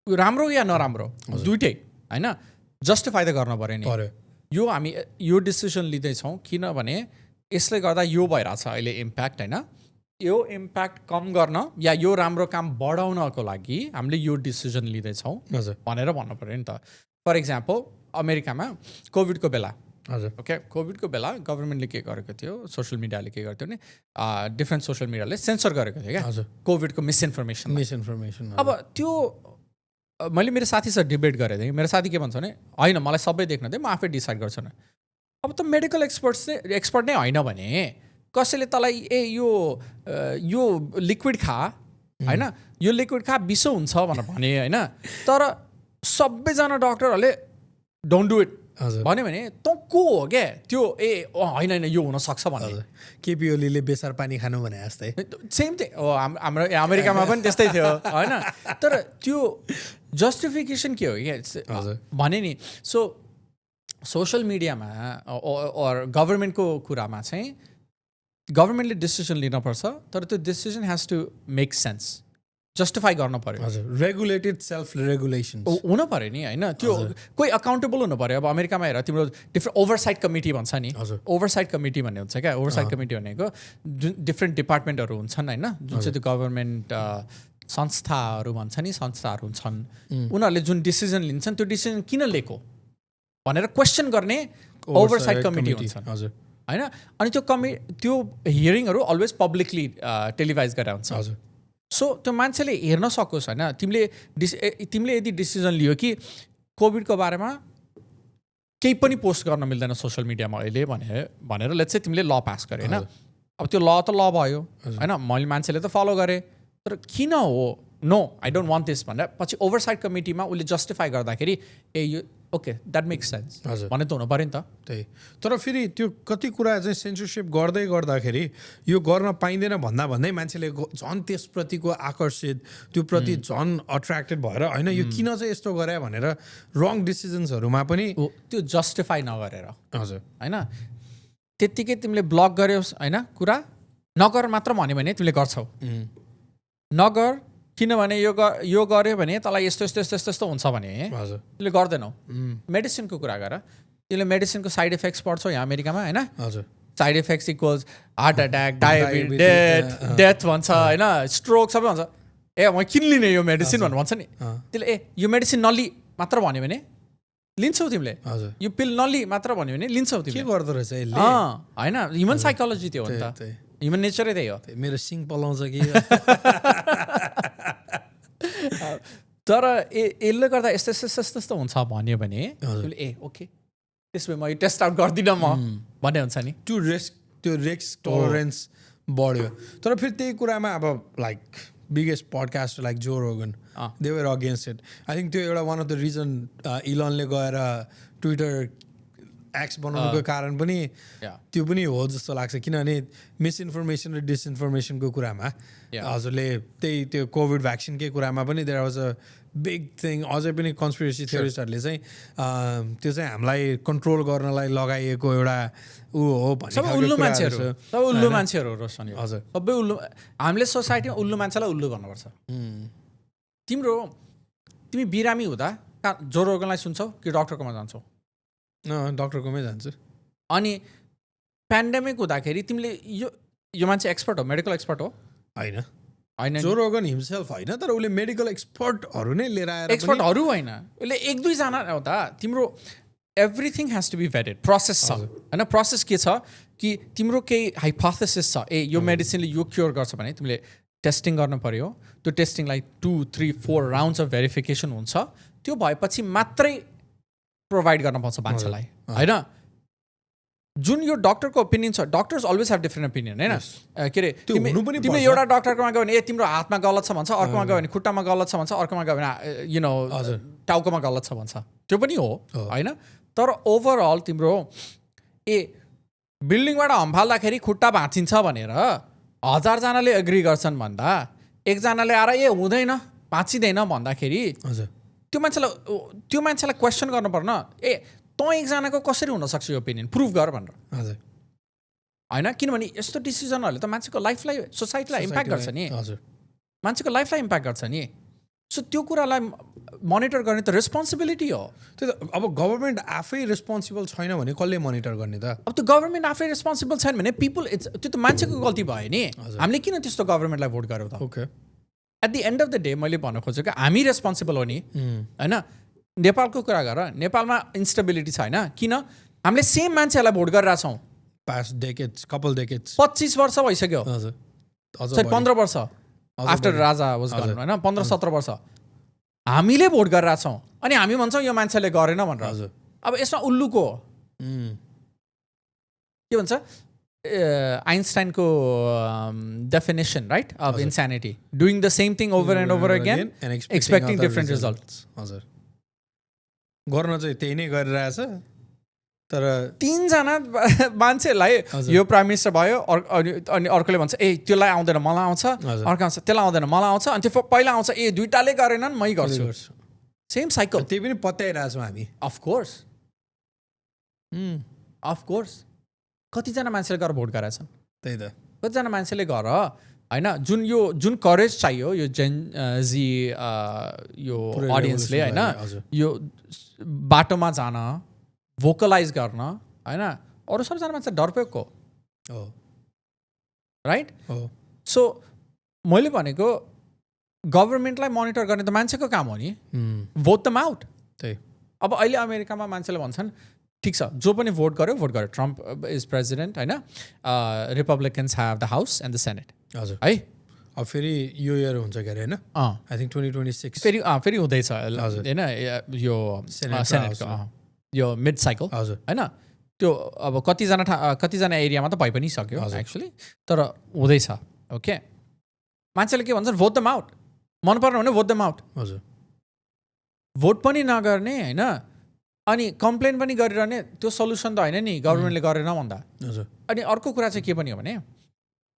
राम्रो या नराम्रो दुइटै होइन, जस्टिफाई त गर्न पऱ्यो नि. यो हामी यो डिसिजन लिँदैछौँ किनभने यसले गर्दा यो भइरहेछ अहिले इम्प्याक्ट होइन, यो इम्प्याक्ट कम गर्न या यो राम्रो काम बढाउनको लागि हामीले यो डिसिजन लिँदैछौँ भनेर भन्नु पऱ्यो नि त. फर इक्जाम्पल अमेरिकामा कोभिडको बेला ओके, कोभिडको बेला गभर्मेन्टले के गरेको थियो, सोसियल मिडियाले के गर्थ्यो भने डिफ्रेन्ट सोसियल मिडियाले सेन्सर गरेको थियो क्या कोभिडको मिसइन्फर्मेसन. अब त्यो मैले मेरो साथीसँग डिबेट गरेको थिएँ. मेरो साथी के भन्छ भने होइन मलाई सबै देख्न दिएँ, म आफै डिसाइड गर्छु न. अब त मेडिकल एक्सपर्ट नै होइन भने कसैले तँलाई यो लिक्विड खा होइन, यो लिक्विड खा विषो हुन्छ भने होइन, तर सबैजना डक्टरहरूले डोन्ट डु इट भन्यो भने त को हो क्या त्यो होइन यो हुनसक्छ भने. केपी ओलीले बेसार पानी खानु भने जस्तै सेम थिङ हो हाम्रो अमेरिकामा पनि त्यस्तै थियो होइन. तर त्यो जस्टिफिकेसन के हो क्या भने नि. सो सोसियल मिडियामा गभर्मेन्टको कुरामा चाहिँ गभर्मेन्टले डिसिजन लिनुपर्छ, तर त्यो decision has to make sense, justify गर्न पऱ्यो. हजुर रेगुलेटेड सेल्फ रेगुलेसन हुनु पऱ्यो नि होइन. त्यो कोही अकाउन्टेबल हुनु पऱ्यो. अब अमेरिकामा हेर तिम्रो डिफ्रेन्ट ओभरसाइट कमिटी भन्छ नि, ओभरसाइट कमिटी भन्ने हुन्छ क्या. ओभरसाइट कमिटी भनेको जुन डिफ्रेन्ट डिपार्टमेन्टहरू हुन्छन् होइन, जुन चाहिँ त्यो गभर्मेन्ट संस्थाहरू भन्छ नि, संस्थाहरू हुन्छन्, उनीहरूले जुन डिसिजन लिन्छन् त्यो डिसिजन किन लिएको भनेर क्वेसन गर्ने ओभरसाइट कमिटी हुन्छन् होइन. अनि त्यो हियरिङहरू अलवेज पब्लिकली टेलिभाइज गरेर हुन्छ. हजुर सो त्यो मान्छेले हेर्न सकोस् होइन. तिमीले यदि डिसिजन लियो कि कोभिडको बारेमा केही पनि पोस्ट गर्न मिल्दैन सोसियल मिडियामा अहिले भनेर लेट्स से तिमीले ल पास गरे होइन. अब त्यो ल त ल भयो होइन, मैले मान्छेले त फलो गरेँ, तर किन हो no I don't want this भनेर पछि ओभरसाइट कमिटीमा उसले जस्टिफाई गर्दाखेरि यो ओके द्याट मेक्स सेन्स भने त हुनु पऱ्यो नि त. त्यही. तर फेरि त्यो कति कुरा चाहिँ सेन्सरसिप गर्दै गर्दाखेरि यो गर्न पाइँदैन भन्दै मान्छेले झन् त्यसप्रतिको आकर्षित, त्यो प्रति झन् अट्र्याक्टेड भएर होइन यो किन चाहिँ यस्तो गरे भनेर रङ डिसिजन्सहरूमा पनि त्यो जस्टिफाई नगरेर हजुर होइन त्यत्तिकै तिमीले ब्लक गर्योस् होइन, कुरा नगर मात्र भन्यो भने तिमीले गर्छौ. नगर किनभने यो गर्यो भने तँलाई यस्तो यस्तो यस्तो यस्तो यस्तो हुन्छ भने तिमीले गर्दैनौ. मेडिसिनको कुरा गर, तिमीले मेडिसिनको साइड इफेक्ट्स पढ्छौ यहाँ अमेरिकामा होइन. Side effects equals heart attack, diabetes, death भन्छ होइन, स्ट्रोक सबै भन्छ. म किन लिने यो मेडिसिन भन्नु भन्छ नि. त्यसले यो मेडिसिन नलि मात्र भन्यो भने लिन्छौ तिमीले हजुर यो पिल नलि मात्र भन्यो भने लिन्छौ के तिमीले गर्दो रहेछ यसले होइन ह्युमन साइकोलोजी त्यो हो नि त ह्युमन नेचरै त्यही हो मेरो सिङ पलाउँछ कि तर यसले गर्दा यस्तो हुन्छ भन्यो भने ए ओके त्यसो भए म यो टेस्ट आउट गर्दिनँ म भन्ने हुन्छ नि त्यो रिस्क टलरेन्स बढ्यो तर फेरि त्यही कुरामा अब like biggest podcast like Joe Rogan they were against it I think त्यो एउटा वान अफ द रिजन इलनले गएर ट्विटर एक्स बनाउनुको कारण पनि त्यो पनि हो जस्तो लाग्छ किनभने मिसइन्फर्मेसन र डिसइन्फर्मेसनको कुरामा हजुरले त्यही त्यो कोभिड भ्याक्सिनकै कुरामा पनि there was a big thing अझै पनि कन्स्पिरेसी थ्योरिस्टहरूले चाहिँ त्यो चाहिँ हामीलाई कन्ट्रोल गर्नलाई लगाइएको एउटा ऊ हो सबै उल्लु मान्छेहरू रोशन हजुर सबै उल्लु हामीले सोसाइटीमा उल्लु मान्छेलाई उल्लु भन्नुपर्छ तिमी बिरामी हुँदा जो रोगनलाई सुन्छौ कि डक्टरकोमा जान्छौ डक्टरकोमै जान्छु अनि पेन्डेमिक हुँदाखेरि तिमीले यो मान्छे एक्सपर्ट हो मेडिकल एक्सपर्ट हो होइन जो रोगन हिमसेल्फ होइन तर उसले मेडिकल एक्सपर्टहरू नै लिएर आएर एक्सपर्टहरू होइन उसले एक दुईजना हुँदा तिम्रो everything has to be vetted process छ होइन प्रोसेस के छ कि तिम्रो केही हाइपोथेसिस छ यो मेडिसिनले यो क्योर गर्छ भने तिमीले टेस्टिङ गर्नु पऱ्यो त्यो टेस्टिङलाई 2, 3, 4 राउन्ड्स अफ भेरिफिकेसन हुन्छ त्यो भएपछि मात्रै प्रोभाइड गर्न पाउँछ मान्छेलाई होइन जुन यो डक्टरको ओपिनियन छ doctors always have different opinion होइन के अरे तिमीले एउटा डक्टरकोमा गयो भने तिम्रो हातमा गलत छ भन्छ अर्कोमा गयो भने खुट्टामा गलत छ भन्छ अर्कोमा गयो भने टाउकोमा गलत छ भन्छ त्यो पनि हो होइन तर ओभरअल तिम्रो बिल्डिङबाट हम्फाल्दाखेरि खुट्टा भाँचिन्छ भनेर 1000जनाले एग्री गर्छन् भन्दा एकजनाले आएर हुँदैन भाँचिँदैन भन्दाखेरि त्यो मान्छेलाई क्वेसन गर्नु पर्न तँ एकजनाको कसरी हुनसक्छ यो ओपिनियन प्रुभ गर भनेर होइन किनभने यस्तो डिसिजनहरूले त मान्छेको लाइफलाई सोसाइटीलाई इम्प्याक्ट गर्छ नि मान्छेको लाइफलाई इम्प्याक्ट गर्छ नि सो त्यो कुरालाई मोनिटर गर्ने त रेस्पोन्सिबिलिटी हो त्यो त अब गभर्मेन्ट आफै रेस्पोन्सिबल छैन भने कसले मोनिटर गर्ने त अब त्यो गभर्मेन्ट आफै रेस्पोन्सिबल छैन भने पिपुल त्यो त मान्छेको गल्ती भयो नि हामीले किन त्यस्तो गभर्मेन्टलाई भोट गऱ्यौँ त okay at the end of the day मैले भन्न खोजेको हामी रेस्पोन्सिबल हो नि होइन नेपालको कुरा गर नेपालमा इन्स्टेबिलिटी छ होइन किन हामीले सेम मान्छेहरूलाई भोट गरिरहेछौँ पास्ट डेकेड्स कपल डेकेड्स 25 वर्ष भइसक्यो 15 वर्ष आफ्टर राजा वाज गन होइन 15-17 वर्ष हामीले भोट गरिरहेछौँ अनि हामी भन्छौँ यो मान्छेले गरेन भनेर अब यसमा उल्लुको के भन्छ आइन्स्टाइनको definition right of insanity doing the same thing over and over again expecting different results हजुर गर्न चाहिँ त्यही नै गरिरहेछ तर 3जना मान्छेलाई यो प्राइम मिनिस्टर भयो अनि अर्कोले भन्छ त्यसलाई आउँदैन मलाई आउँछ अर्को आउँछ त्यसलाई आउँदैन मलाई आउँछ अनि त्यो पहिला आउँछ दुइटाले गरेनन् मै गर्छु सेम साइकल त्यही पनि पत्याइरहेछौँ हामी अफकोर्स कतिजना मान्छेले गएर भोट गराएछन् त्यही त कतिजना मान्छेले गर होइन जुन करेज चाहियो यो जेनजी यो अडियन्सले होइन यो बाटोमा जान भोकलाइज गर्न होइन अरू सबजना मान्छे डरपेको हो राइट सो मैले भनेको गभर्मेन्टलाई मोनिटर गर्ने त मान्छेको काम हो नि भोट दम आउट त्यही अब अहिले अमेरिकामा मान्छेले भन्छन् ठिक छ जो पनि भोट गर्यो ट्रम्प इज प्रेसिडेन्ट होइन Republicans have the house and the senate हजुर है अब फेरि यो इयर हुन्छ के अरे होइन आई थिङ्क 2026 फेरि हुँदैछ होइन यो सेनेटको यो मिड साइकल हजुर होइन त्यो अब कतिजना एरियामा त भइ पनि सक्यो एक्चुली तर हुँदैछ ओके मान्छेले के भन्छन् भोट दम आउट मन पर्ने भने भोट दम आउट हजुर भोट पनि नगर्ने होइन अनि कम्प्लेन पनि गरिरहने त्यो सल्युसन त होइन नि गभर्मेन्टले गरेन भन्दा हजुर अनि अर्को कुरा चाहिँ के पनि हो भने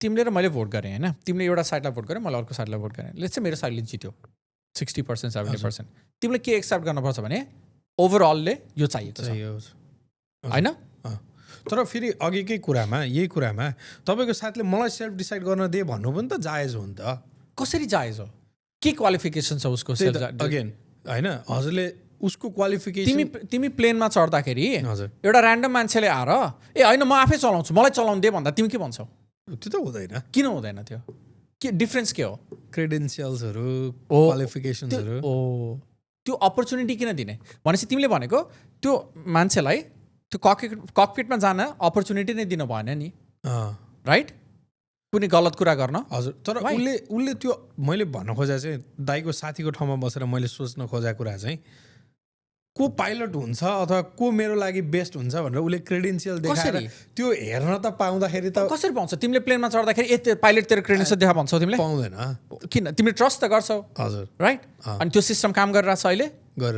तिमीले र मैले भोट गरेँ होइन तिमीले एउटा साइडलाई भोट गरेँ मैले अर्को साइडलाई भोट गरेँ लेट्स चाहिँ मेरो साइडले जित्यो 60% 70% तिमीले के एक्सेप्ट गर्नुपर्छ भने ओभरअलले यो चाहिएको छ होइन तर फेरि अघिकै कुरामा यही कुरामा तपाईँको साथले मलाई सेल्फ डिसाइड गर्न दे भन्नु पनि त जायज हो नि त कसरी जायज हो के क्वालिफिकेसन छ उसको अगेन होइन हजुरले उसको क्वालिफिकेसन तिमी प्लेनमा चढ्दाखेरि हजुर एउटा र्यान्डम मान्छेले आएर होइन म आफै चलाउँछु मलाई चलाउनु दे भन्दा तिमी के भन्छौ त्यो त हुँदैन किन हुँदैन त्यो के डिफ्रेन्स के हो क्रेडेन्सियल्सहरू क्वालिफिकेसन्सहरू त्यो अपर्च्युनिटी किन दिने भनेपछि तिमीले भनेको त्यो मान्छेलाई त्यो ककपिटमा जान अपर्च्युनिटी नै दिनु भएन नि राइट कुनै गलत कुरा गर्न हजुर तर उसले त्यो मैले भन्न खोजेको चाहिँ दाइको साथीको ठाउँमा बसेर मैले सोच्न खोजेको कुरा चाहिँ को पाइलट हुन्छ अथवा को मेरो लागि बेस्ट हुन्छ भनेर उसले क्रेडेन्सियल देखाएर त्यो हेर्न त पाउँदाखेरि त कसरी पाउँछ तिमीले प्लेनमा चढ्दाखेरि त्यो पाइलट तेरो क्रेडेन्सियल देखा भन्छौ तिमीले पाउँदैन किन तिमीले ट्रस्ट त गर्छौ हजुर राइट अनि त्यो सिस्टम काम गरिरहेछ अहिले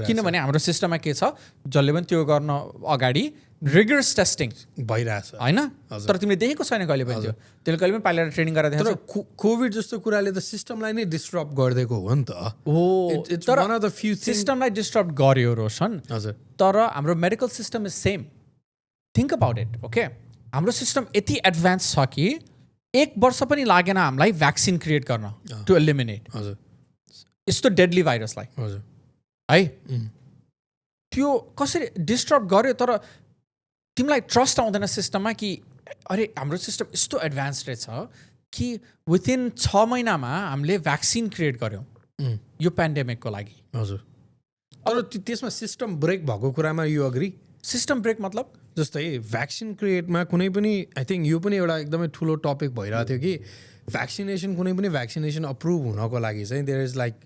किनभने हाम्रो सिस्टममा के छ जसले पनि त्यो गर्न अगाडि रिगरस टेस्टिङ भइरहेछ होइन तर तिमीले देखेको छैन कहिले पनि त्यो त्यसले कहिले पनि पाइलट ट्रेनिङ गरेर तर कोभिड जस्तो कुराले त सिस्टमलाई नै डिस्टर्ब गरिदिएको हो नि त तर one of the few सिस्टमलाई डिस्टर्ब गर्यो रोशन हजुर तर हाम्रो medical system is same think about it okay हाम्रो सिस्टम यति एडभान्स छ कि 1 वर्ष पनि लागेन हामीलाई भ्याक्सिन क्रिएट गर्न टु एलिमिनेट हजुर यस्तो डेडली भाइरसलाई हजुर है त्यो कसरी डिस्टर्ब गर्यो तर तिमीलाई ट्रस्ट आउँदैन सिस्टममा कि अरे हाम्रो सिस्टम यस्तो एडभान्स रहेछ कि विथिन 6 महिनामा हामीले भ्याक्सिन क्रिएट गऱ्यौँ यो पेन्डेमिकको लागि हजुर तर त्यसमा सिस्टम ब्रेक भएको कुरामा यो अग्री सिस्टम ब्रेक मतलब जस्तै भ्याक्सिन क्रिएटमा कुनै पनि आई थिङ्क यो पनि एउटा एकदमै ठुलो टपिक भइरहेको थियो कि भ्याक्सिनेसन कुनै पनि भ्याक्सिनेसन अप्रुभ हुनको लागि चाहिँ there is like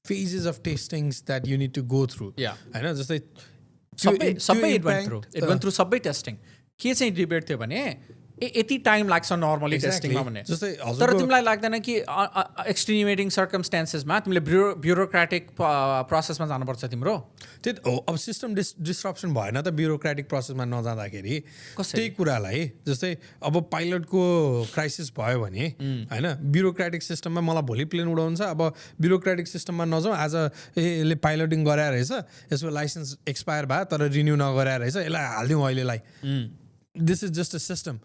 phases of testings that you need to go through. Yeah. हैन जस्तै सबै it went through सबै टेस्टिङ के चाहिँ डिबेट थियो भने यति टाइम लाग्छ नर्मली टेस्टिङमा भने तर तिमीलाई लाग्दैन कि एक्सटेन्युएटिङ सर्कमस्टान्सेसमा तिमीले ब्युरोक्रेटिक प्रोसेसमा जानुपर्छ तिम्रो त्यही अब सिस्टम डिस्ट्रप्सन भएन त ब्युरोक्रेटिक प्रोसेसमा नजाँदाखेरि त्यही कुरालाई जस्तै अब पाइलटको क्राइसिस भयो भने होइन ब्युरोक्रेटिक सिस्टममा मलाई भोलि प्लेन उडाउँछ अब ब्युरोक्रेटिक सिस्टममा नजाउँ आज यसले पाइलटिङ गराएर रहेछ यसको लाइसेन्स एक्सपायर भयो तर रिन्यू नगराएर रहेछ यसलाई हालिदिउँ अहिलेलाई this is just a system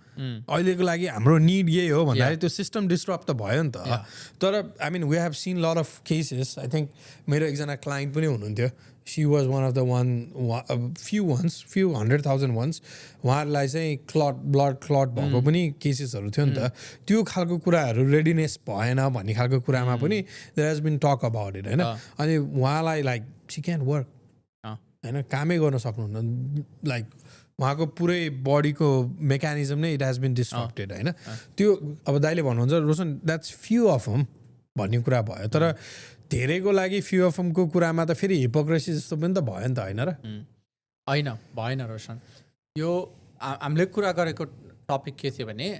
अहिलेको लागि हाम्रो निड यही हो भन्दाखेरि त्यो सिस्टम डिस्टर्ब त भयो नि त तर I mean we have seen lot of cases I think मेरो एकजना क्लाइन्ट पनि हुनुहुन्थ्यो she was one of the few 100,000 ones उहाँहरूलाई चाहिँ ब्लड क्लट भएको पनि केसेसहरू थियो नि त त्यो खालको कुराहरू रेडिनेस भएन भन्ने खालको कुरामा पनि there has been talk about it होइन अनि उहाँलाई लाइक सी क्यान वर्क होइन कामै गर्न सक्नुहुन्न लाइक उहाँको पुरै बडीको मेकानिजम नै इट हेज बिन डिस्ट्रप्टेड होइन त्यो अब दाइले भन्नुहुन्छ रोशन द्याट्स फ्यु अफ हम भन्ने कुरा भयो तर धेरैको लागि फ्यु अफ हमको कुरामा त फेरि हिपोक्रेसी जस्तो पनि त भयो नि त होइन र होइन भएन रोशन यो हामीले कुरा गरेको टपिक के थियो भने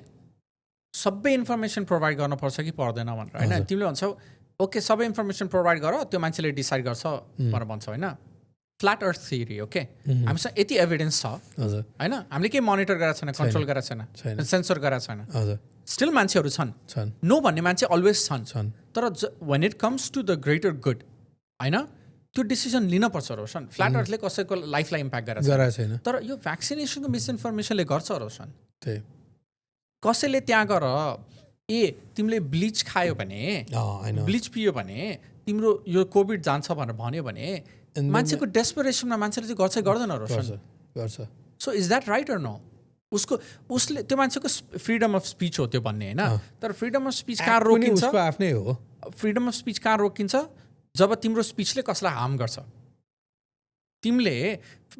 सबै इन्फर्मेसन प्रोभाइड गर्नुपर्छ कि पर्दैन भनेर होइन तिमीले भन्छौ ओके सबै इन्फर्मेसन प्रोभाइड गर त्यो मान्छेले डिसाइड गर्छ भनेर भन्छौ होइन फ्ल्याट अर्थ थियरी ओके हामीसँग यति एभिडेन्स छ होइन हामीले केही मोनिटर गरेको छैन कन्ट्रोल गरेको छैन सेन्सर गरेको छैन स्टिल मान्छेहरू छन् नो भन्ने मान्छे अलवेज छन् तर when it comes to the greater good होइन त्यो डिसिजन लिनपर्छ रोशन फ्ल्याट अर्थले कसैको लाइफलाई इम्प्याक्ट गरेको छैन तर यो भ्याक्सिनेसनको मिसइन्फर्मेसनले गर्छ रोशन कसैले त्यहाँ गएर तिमीले ब्लिच खायो भने ब्लिच पियो भने तिम्रो यो कोभिड जान्छ भनेर भन्यो भने मान्छेको डेस्परेसनमा मान्छेले चाहिँ गर्छ गर्दैन रोशन गर्छ so is that right or no उसले त्यो मान्छेको फ्रिडम अफ स्पिच हो त्यो भन्ने होइन तर फ्रिडम अफ स्पिच कहाँ रोकिन्छ आफ्नै हो फ्रिडम अफ स्पिच कहाँ रोकिन्छ जब तिम्रो स्पिचले कसलाई हार्म गर्छ तिमीले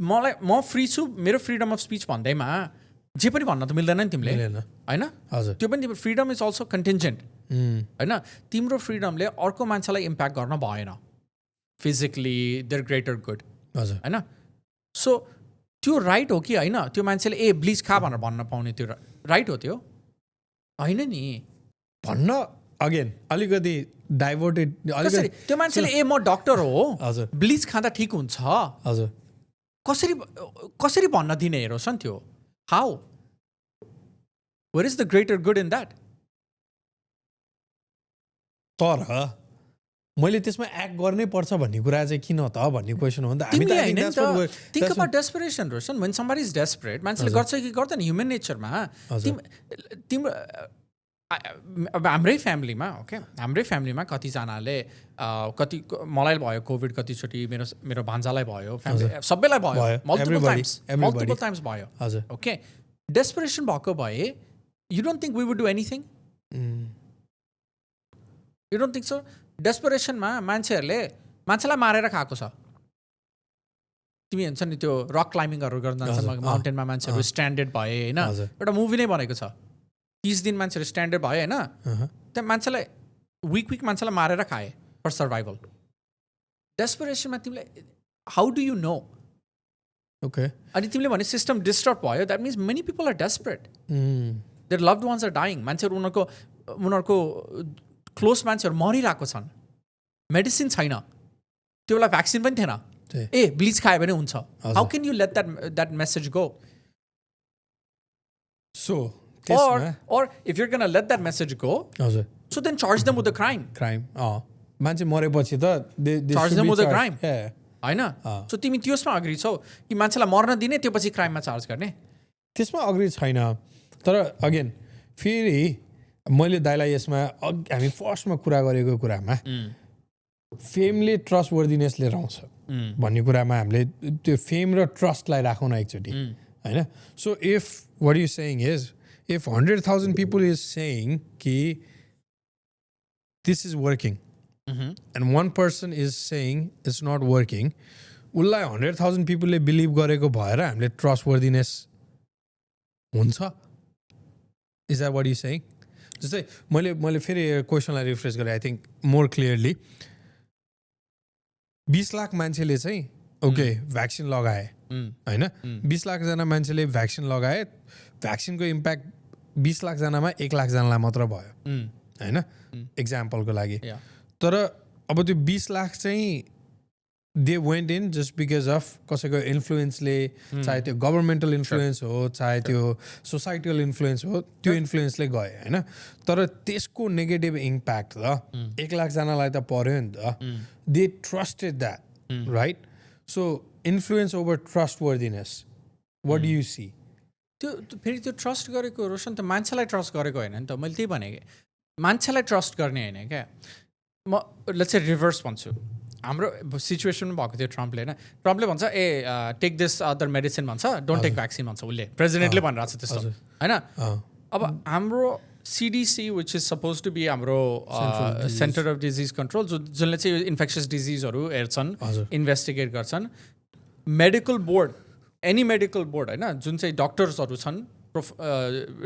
म फ्री छु मेरो फ्रिडम अफ स्पिच भन्दैमा जे पनि भन्न त मिल्दैन नि तिमीले होइन त्यो पनि तिम्रो फ्रिडम इज अल्सो कन्टिन्जेन्ट होइन तिम्रो फ्रिडमले अर्को मान्छेलाई इम्प्याक्ट गर्न भएन फिजिकली देयर ग्रेटर गुड होइन सो त्यो राइट हो कि होइन त्यो मान्छेले ब्लिच खा भनेर भन्न पाउने त्यो राइट हो त्यो होइन नि भन्न अगेन अलिकति डाइभर्टेड त्यो मान्छेले म डक्टर हो हजुर ब्लिच खाँदा ठिक हुन्छ हजुर कसरी भन्न दिने हेरोस् नि त्यो how where is the greater good in that तर मैले त्यसमा एक्ट गर्नै पर्छ भन्ने कुरा चाहिँ किन त भन्ने क्वेसन हो नि त think about desperation Roshan when somebody is desperate मान्छेले गर्छ कि गर्दैन ह्युमन नेचरमा तिम्रो अब हाम्रै फ्यामिलीमा कतिजनाले कति मलाई भयो कोभिड कतिचोटि मेरो भान्जालाई भयो सबैलाई भयो मल्टिपल टाइम्स भयो ओके डेस्परेसन भएको भए you don't think we would do anything you don't think so डेस्परेसनमा मान्छेलाई मारेर खाएको छ तिमी हुन्छ नि त्यो रक क्लाइम्बिङहरू गर्न जान्छन् माउन्टेनमा मान्छेहरू स्ट्यान्डर्ड भए होइन एउटा मुभी नै बनेको छ 30 दिन मान्छेहरू स्ट्यान्डर्ड भयो होइन त्यहाँ मान्छेलाई विक मान्छेलाई मारेर खाए फर सर्भाइभल डेस्परेसनमा तिमीलाई how do you know okay अनि तिमीले भने सिस्टम डिस्टर्ब भयो that means many people are desperate their loved ones are dying मान्छेहरू उनीहरूको क्लोज मान्छेहरू मरिरहेको छन् मेडिसिन छैन त्यो बेला भ्याक्सिन पनि थिएन ए ब्लिच खायो भने हुन्छ how can you late that message go so or if you're going to let that message go so then charge them with the crime मान्छे मरेपछि त charge them with the crime हैन so तिमी त्यसमा agree छौ कि मान्छेलाई मर्न दिने त्यो पछि क्राइममा चार्ज गर्ने त्यसमा अग्री छैन तर अगेन फेरि मैले दाइलाई यसमा हामी फर्स्टमा कुरा गरेको कुरामा फेमले ट्रस्ट वर्दिनेस लिएर आउँछ भन्ने कुरामा हामीले त्यो फेम र ट्रस्टलाई राखौँ न एकचोटि होइन so if what you saying is if 100,000 people is saying ki this is working and one person is saying it's not working ullai 100,000 people le believe gareko bhayera hamle trustworthiness huncha is that what you saying jastै मैले फेरि क्वेसनलाई refresh गरेँ I think more clearly 20 lakh मान्छेले चाहिँ okay vaccine लगाए होइन 20 लाखजना मान्छेले vaccine लगाए भ्याक्सिनको impact 20 लाखजनामा 1 लाखजनालाई मात्र भयो होइन एक्जाम्पलको लागि तर अब त्यो 20 लाख चाहिँ they went in just because of कसैको इन्फ्लुएन्सले चाहे त्यो गभर्मेन्टल इन्फ्लुएन्स हो चाहे त्यो सोसाइटल इन्फ्लुएन्स हो त्यो इन्फ्लुएन्सले गयो होइन तर त्यसको नेगेटिभ इम्प्याक्ट त 1 लाखजनालाई त पर्यो नि त they trusted that right so influence over trustworthiness what do you see त्यो फेरि त्यो ट्रस्ट गरेको रोशन त मान्छेलाई ट्रस्ट गरेको होइन नि त मैले त्यही भने मान्छेलाई ट्रस्ट गर्ने होइन क्या म लेट्स से रिभर्स भन्छु हाम्रो सिचुएसन भएको थियो ट्रम्पले भन्छ ए टेक दिस अदर मेडिसिन भन्छ डोन्ट टेक भ्याक्सिन भन्छ उसले प्रेसिडेन्टले भनिरहेको छ त्यस्तो होइन अब हाम्रो CDC which is suppose to be हाम्रो सेन्टर अफ डिजिज कन्ट्रोल जसले चाहिँ इन्फेक्सियस डिजिजहरू हेर्छन् इन्भेस्टिगेट गर्छन् medical board any medical board होइन जुन चाहिँ डक्टर्सहरू छन्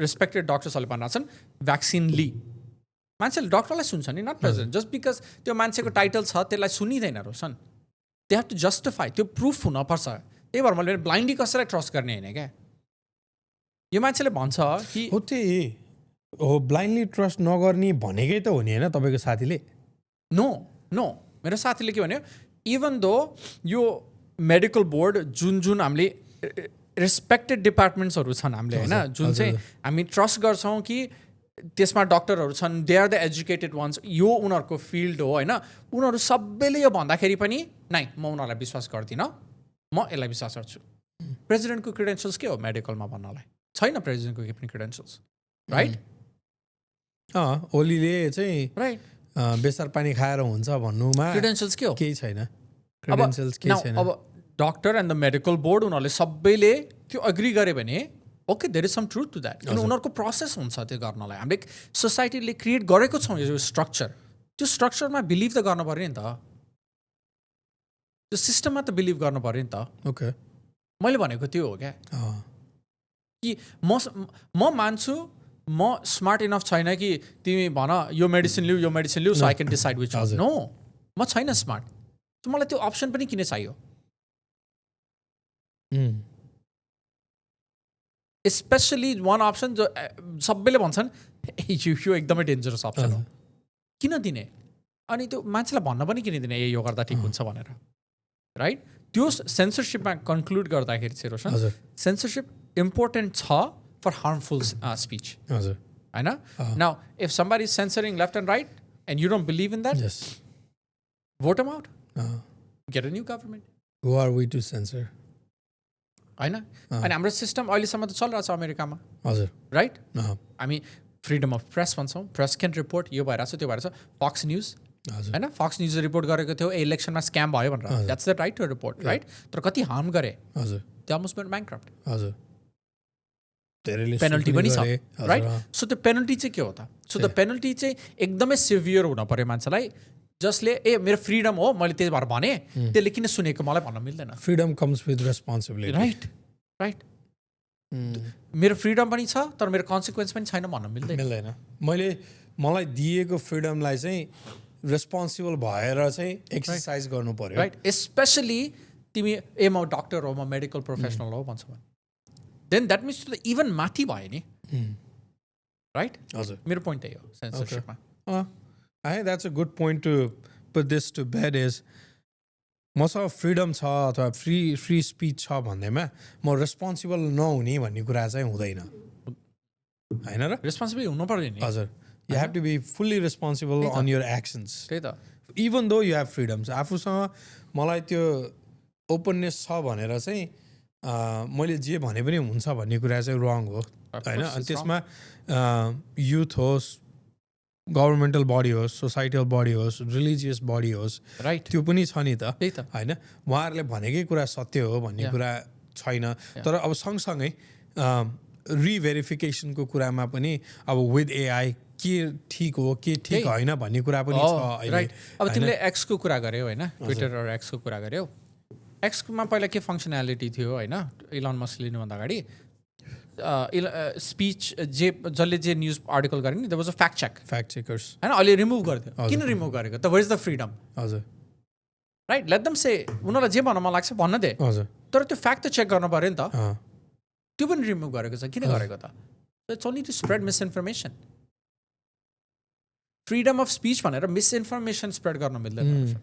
रेस्पेक्टेड डक्टर्सहरूले भनिरहेको छन् भ्याक्सिन ली मान्छेले डक्टरलाई सुन्छ नि नट प्रेसिडेन्ट जस्ट बिकज त्यो मान्छेको टाइटल छ त्यसलाई सुनिँदैन Roshan they have to justify त्यो प्रुफ हुनपर्छ त्यही भएर मैले ब्लाइन्डली कसैलाई ट्रस्ट गर्ने होइन क्या यो मान्छेले भन्छ कि हो त्यही हो ब्लाइन्डली ट्रस्ट नगर्ने भनेकै त हो नि होइन तपाईँको साथीले नो मेरो साथीले के भन्यो इभन दो यो मेडिकल बोर्ड जुन हामीले रेस्पेक्टेड डिपार्टमेन्ट्सहरू छन् हामीले होइन जुन चाहिँ हामी ट्रस्ट गर्छौँ कि त्यसमा डक्टरहरू छन् they are the educated ones यो उनीहरूको फिल्ड हो होइन उनीहरू सबैले यो भन्दाखेरि पनि नै म उनीहरूलाई विश्वास गर्दिनँ म यसलाई विश्वास गर्छु प्रेसिडेन्टको क्रिडेन्सियल्स के हो मेडिकलमा भन्नलाई छैन प्रेसिडेन्टको के पनि क्रिडेन्सियल्स राइट ओलीले चाहिँ राइट बेसार पानी खाएर हुन्छ भन्नुमा क्रिडेन्सियल्स के हो केही छैन क्रिडेन्सियल्स केही छैन अब doctor and the medical board उनीहरूले सबैले त्यो अग्री गरे भने okay there is some truth to that किन उनीहरूको प्रोसेस हुन्छ त्यो गर्नलाई हामीले सोसाइटीले क्रिएट गरेको छौँ यो स्ट्रक्चर त्यो स्ट्रक्चरमा बिलिभ त गर्नु पऱ्यो नि त त्यो सिस्टममा त बिलिभ गर्नु पऱ्यो नि त ओके मैले भनेको त्यो हो क्या कि म मान्छु म स्मार्ट इनफ छैन कि तिमी भन यो मेडिसिन लिऊ so I can decide which no म छैन स्मार्ट मलाई त्यो अप्सन पनि किन चाहियो स्पेसली वान अप्सन जो सबैले भन्छन् यो एकदमै डेन्जरस अप्सन हो किन दिने अनि त्यो मान्छेलाई भन्न पनि किन दिने यो गर्दा ठिक हुन्छ भनेर राइट त्यो सेन्सरसिपमा कन्क्लुड गर्दाखेरि चाहिँ रोशन सेन्सरसिप इम्पोर्टेन्ट छ फर हार्मफुल स्पिच होइन now if somebody is censoring left and right and you don't believe in that vote them out. Get a new government. Who are we to censor? होइन अनि हाम्रो system अहिलेसम्म त चलिरहेको छ अमेरिकामा हजुर राइट हामी फ्रिडम अफ प्रेस भन्छौँ प्रेस क्यान रिपोर्ट यो भइरहेको छ त्यो भइरहेको छ फक्स न्युज होइन फक्स न्युज रिपोर्ट गरेको थियो इलेक्सनमा स्क्याम भयो भनेर that's the right to report right तर कति हार्म गरे हजुर त्यो अलमोस्ट वेन्ट ब्याङ्क्रप्ट हजुर पेनल्टी पनि छ राइट सो त्यो पेनल्टी चाहिँ के हो त सो द पेनल्टी चाहिँ एकदमै सिभियर हुन पऱ्यो मान्छेलाई जसले मेरो फ्रिडम हो मैले त्यही भएर भने त्यसले किन सुनेको मलाई भन्न मिल्दैन freedom comes with responsibility right मेरो फ्रिडम पनि छ तर मेरो कन्सिक्वेन्स पनि छैन भन्न मिल्दैन मलाई दिएको फ्रिडमलाई चाहिँ रेस्पोन्सिबल भएर चाहिँ एक्सर्साइज गर्नु पर्यो राइट स्पेसली तिमी म डक्टर हो म मेडिकल प्रोफेसनल हो भन्छ भने देन द्याट मिन्स त इभन माथि भयो नि राइट हजुर मेरो पोइन्ट त्यही हो सेन्सरसिपमा I think that's a good point to put this to bed is मसँग फ्रिडम छ अथवा फ्री स्पिच छ भन्दैमा म रेस्पोन्सिबल नहुने भन्ने कुरा चाहिँ हुँदैन होइन र रेस्पोन्सिबल हुनु पर्यो नि हजुर you have to be fully responsible on your actions त्यही त even though you have freedoms आफूसँग मलाई त्यो ओपननेस छ भनेर चाहिँ मैले जे भने पनि हुन्छ भन्ने कुरा चाहिँ रङ हो होइन अनि त्यसमा युथ होस् गभर्मेन्टल बडी होस् सोसाइटल बडी होस् रिलिजियस बडी होस् राइट त्यो पनि छ नि त त्यही त होइन उहाँहरूले भनेकै कुरा सत्य हो भन्ने कुरा छैन तर अब सँगसँगै रिभेरिफिकेसनको कुरामा पनि अब विथ एआई के ठिक हो के ठिक होइन भन्ने कुरा पनि छ राइट अब तिमीले एक्सको कुरा गर्यौ होइन ट्विटर र एक्सको कुरा गर्यौ एक्समा पहिला के फङ्सनालिटी थियो होइन इलन मस्क लिनुभन्दा अगाडि स्पिच जसले जे न्युज आर्टिकल गरे नि there was a fact checkers होइन अहिले रिमुभ गरिदियो किन रिमुभ गरेको त वेयर इज द फ्रिडम हजुर राइट लेट देम से उनीहरूलाई जे भन्न मन लाग्छ भन्न दे हजुर तर त्यो फ्याक्ट त चेक गर्नु पऱ्यो नि त त्यो पनि रिमुभ गरेको छ किन गरेको त it's only to spread misinformation freedom of speech भनेर मिसइन्फर्मेसन स्प्रेड गर्न मिल्दैन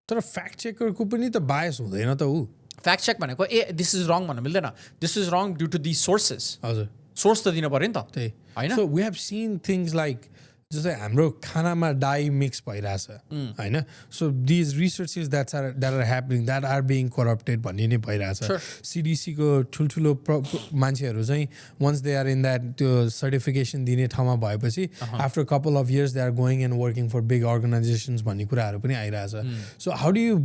तर फ्याक्ट चेकरको पनि त बायस हुँदैन त ऊ फ्याक्ट चेक भनेको दिस इज रङ भन्न मिल्दैन this is wrong due to the sources हजुर सोर्स त दिनु पऱ्यो नि त त्यही होइन so we have seen things like जस्तै हाम्रो खानामा डाई मिक्स भइरहेछ होइन so these researches that are happening that are being corrupted भन्ने नै भइरहेछ सिडिसीको ठुल्ठुलो मान्छेहरू चाहिँ ones they are in that त्यो सर्टिफिकेसन दिने ठाउँमा भएपछि after couple of years they are going and working for big organisations भन्ने कुराहरू पनि आइरहेछ so how do you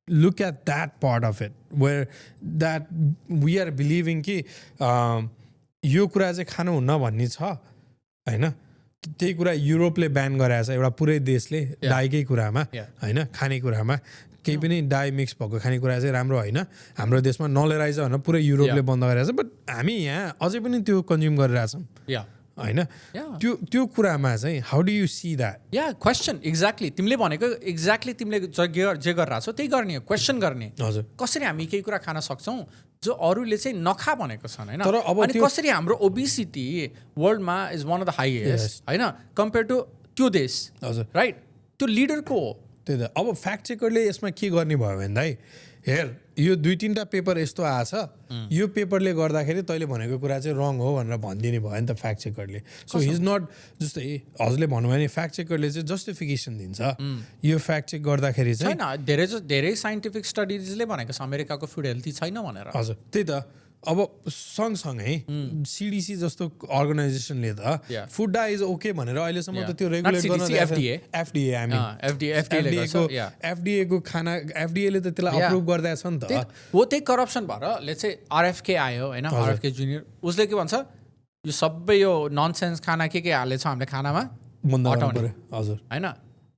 look at that part of it where that we are believing कि यो कुरा चाहिँ खानुहुन्न भन्ने छ होइन त्यही कुरा युरोपले ब्यान गराएको छ एउटा पुरै देशले डाईकै कुरामा होइन खानेकुरामा केही पनि डाई मिक्स भएको खानेकुरा चाहिँ राम्रो होइन हाम्रो देशमा नलिएर भनेर पुरै युरोपले बन्द गरेको छ बट हामी यहाँ अझै पनि त्यो कन्ज्युम गरिरहेछौँ होइन त्यो कुरामा चाहिँ how do you see that question exactly तिमीले भनेको एक्ज्याक्टली तिमीले जे गरिरहेको छौ त्यही गर्ने हो क्वेसन गर्ने हजुर कसरी हामी केही कुरा खान सक्छौँ जो अरूले चाहिँ नखा भनेको छन् होइन अनि कसरी हाम्रो ओबिसिटी वर्ल्डमा is one of the highest होइन कम्पेयर टु त्यो देश हजुर राइट त्यो लिडरको हो त्यही त अब फ्याक्ट चेकरले यसमा के गर्ने भयो भने दाइ हेर यो 2-3टा पेपर यस्तो आएछ यो पेपरले गर्दाखेरि तैँले भनेको कुरा चाहिँ रङ हो भनेर भनिदिने भयो नि त फ्याक्ट चेकरले सो हिज नट जस्तै हजुरले भन्नुभयो भने फ्याक्ट चेकरले चाहिँ जस्टिफिकेसन दिन्छ यो फ्याक्ट चेक गर्दाखेरि चाहिँ छैन धेरै साइन्टिफिक स्टडिजले भनेको छ अमेरिकाको फुड हेल्थी छैन भनेर हजुर त्यही त अब सँगसँगै सिडिसी जस्तो अर्गनाइजेसनले त फुड डाई इज ओके भनेर अहिलेसम्म त त्यो रेगुलेट गर्न एफडिएको खाना एफडिएले त त्यसलाई अप्रुभ गरिदिएको छ नि त हो त्यही करप्सन भएर चाहिँ आरएफके आयो होइन आरएफके जुनियर उसले के भन्छ यो सबै यो ननसेन्स खाना के हालेछ हामीले खानामा हटाउने हजुर होइन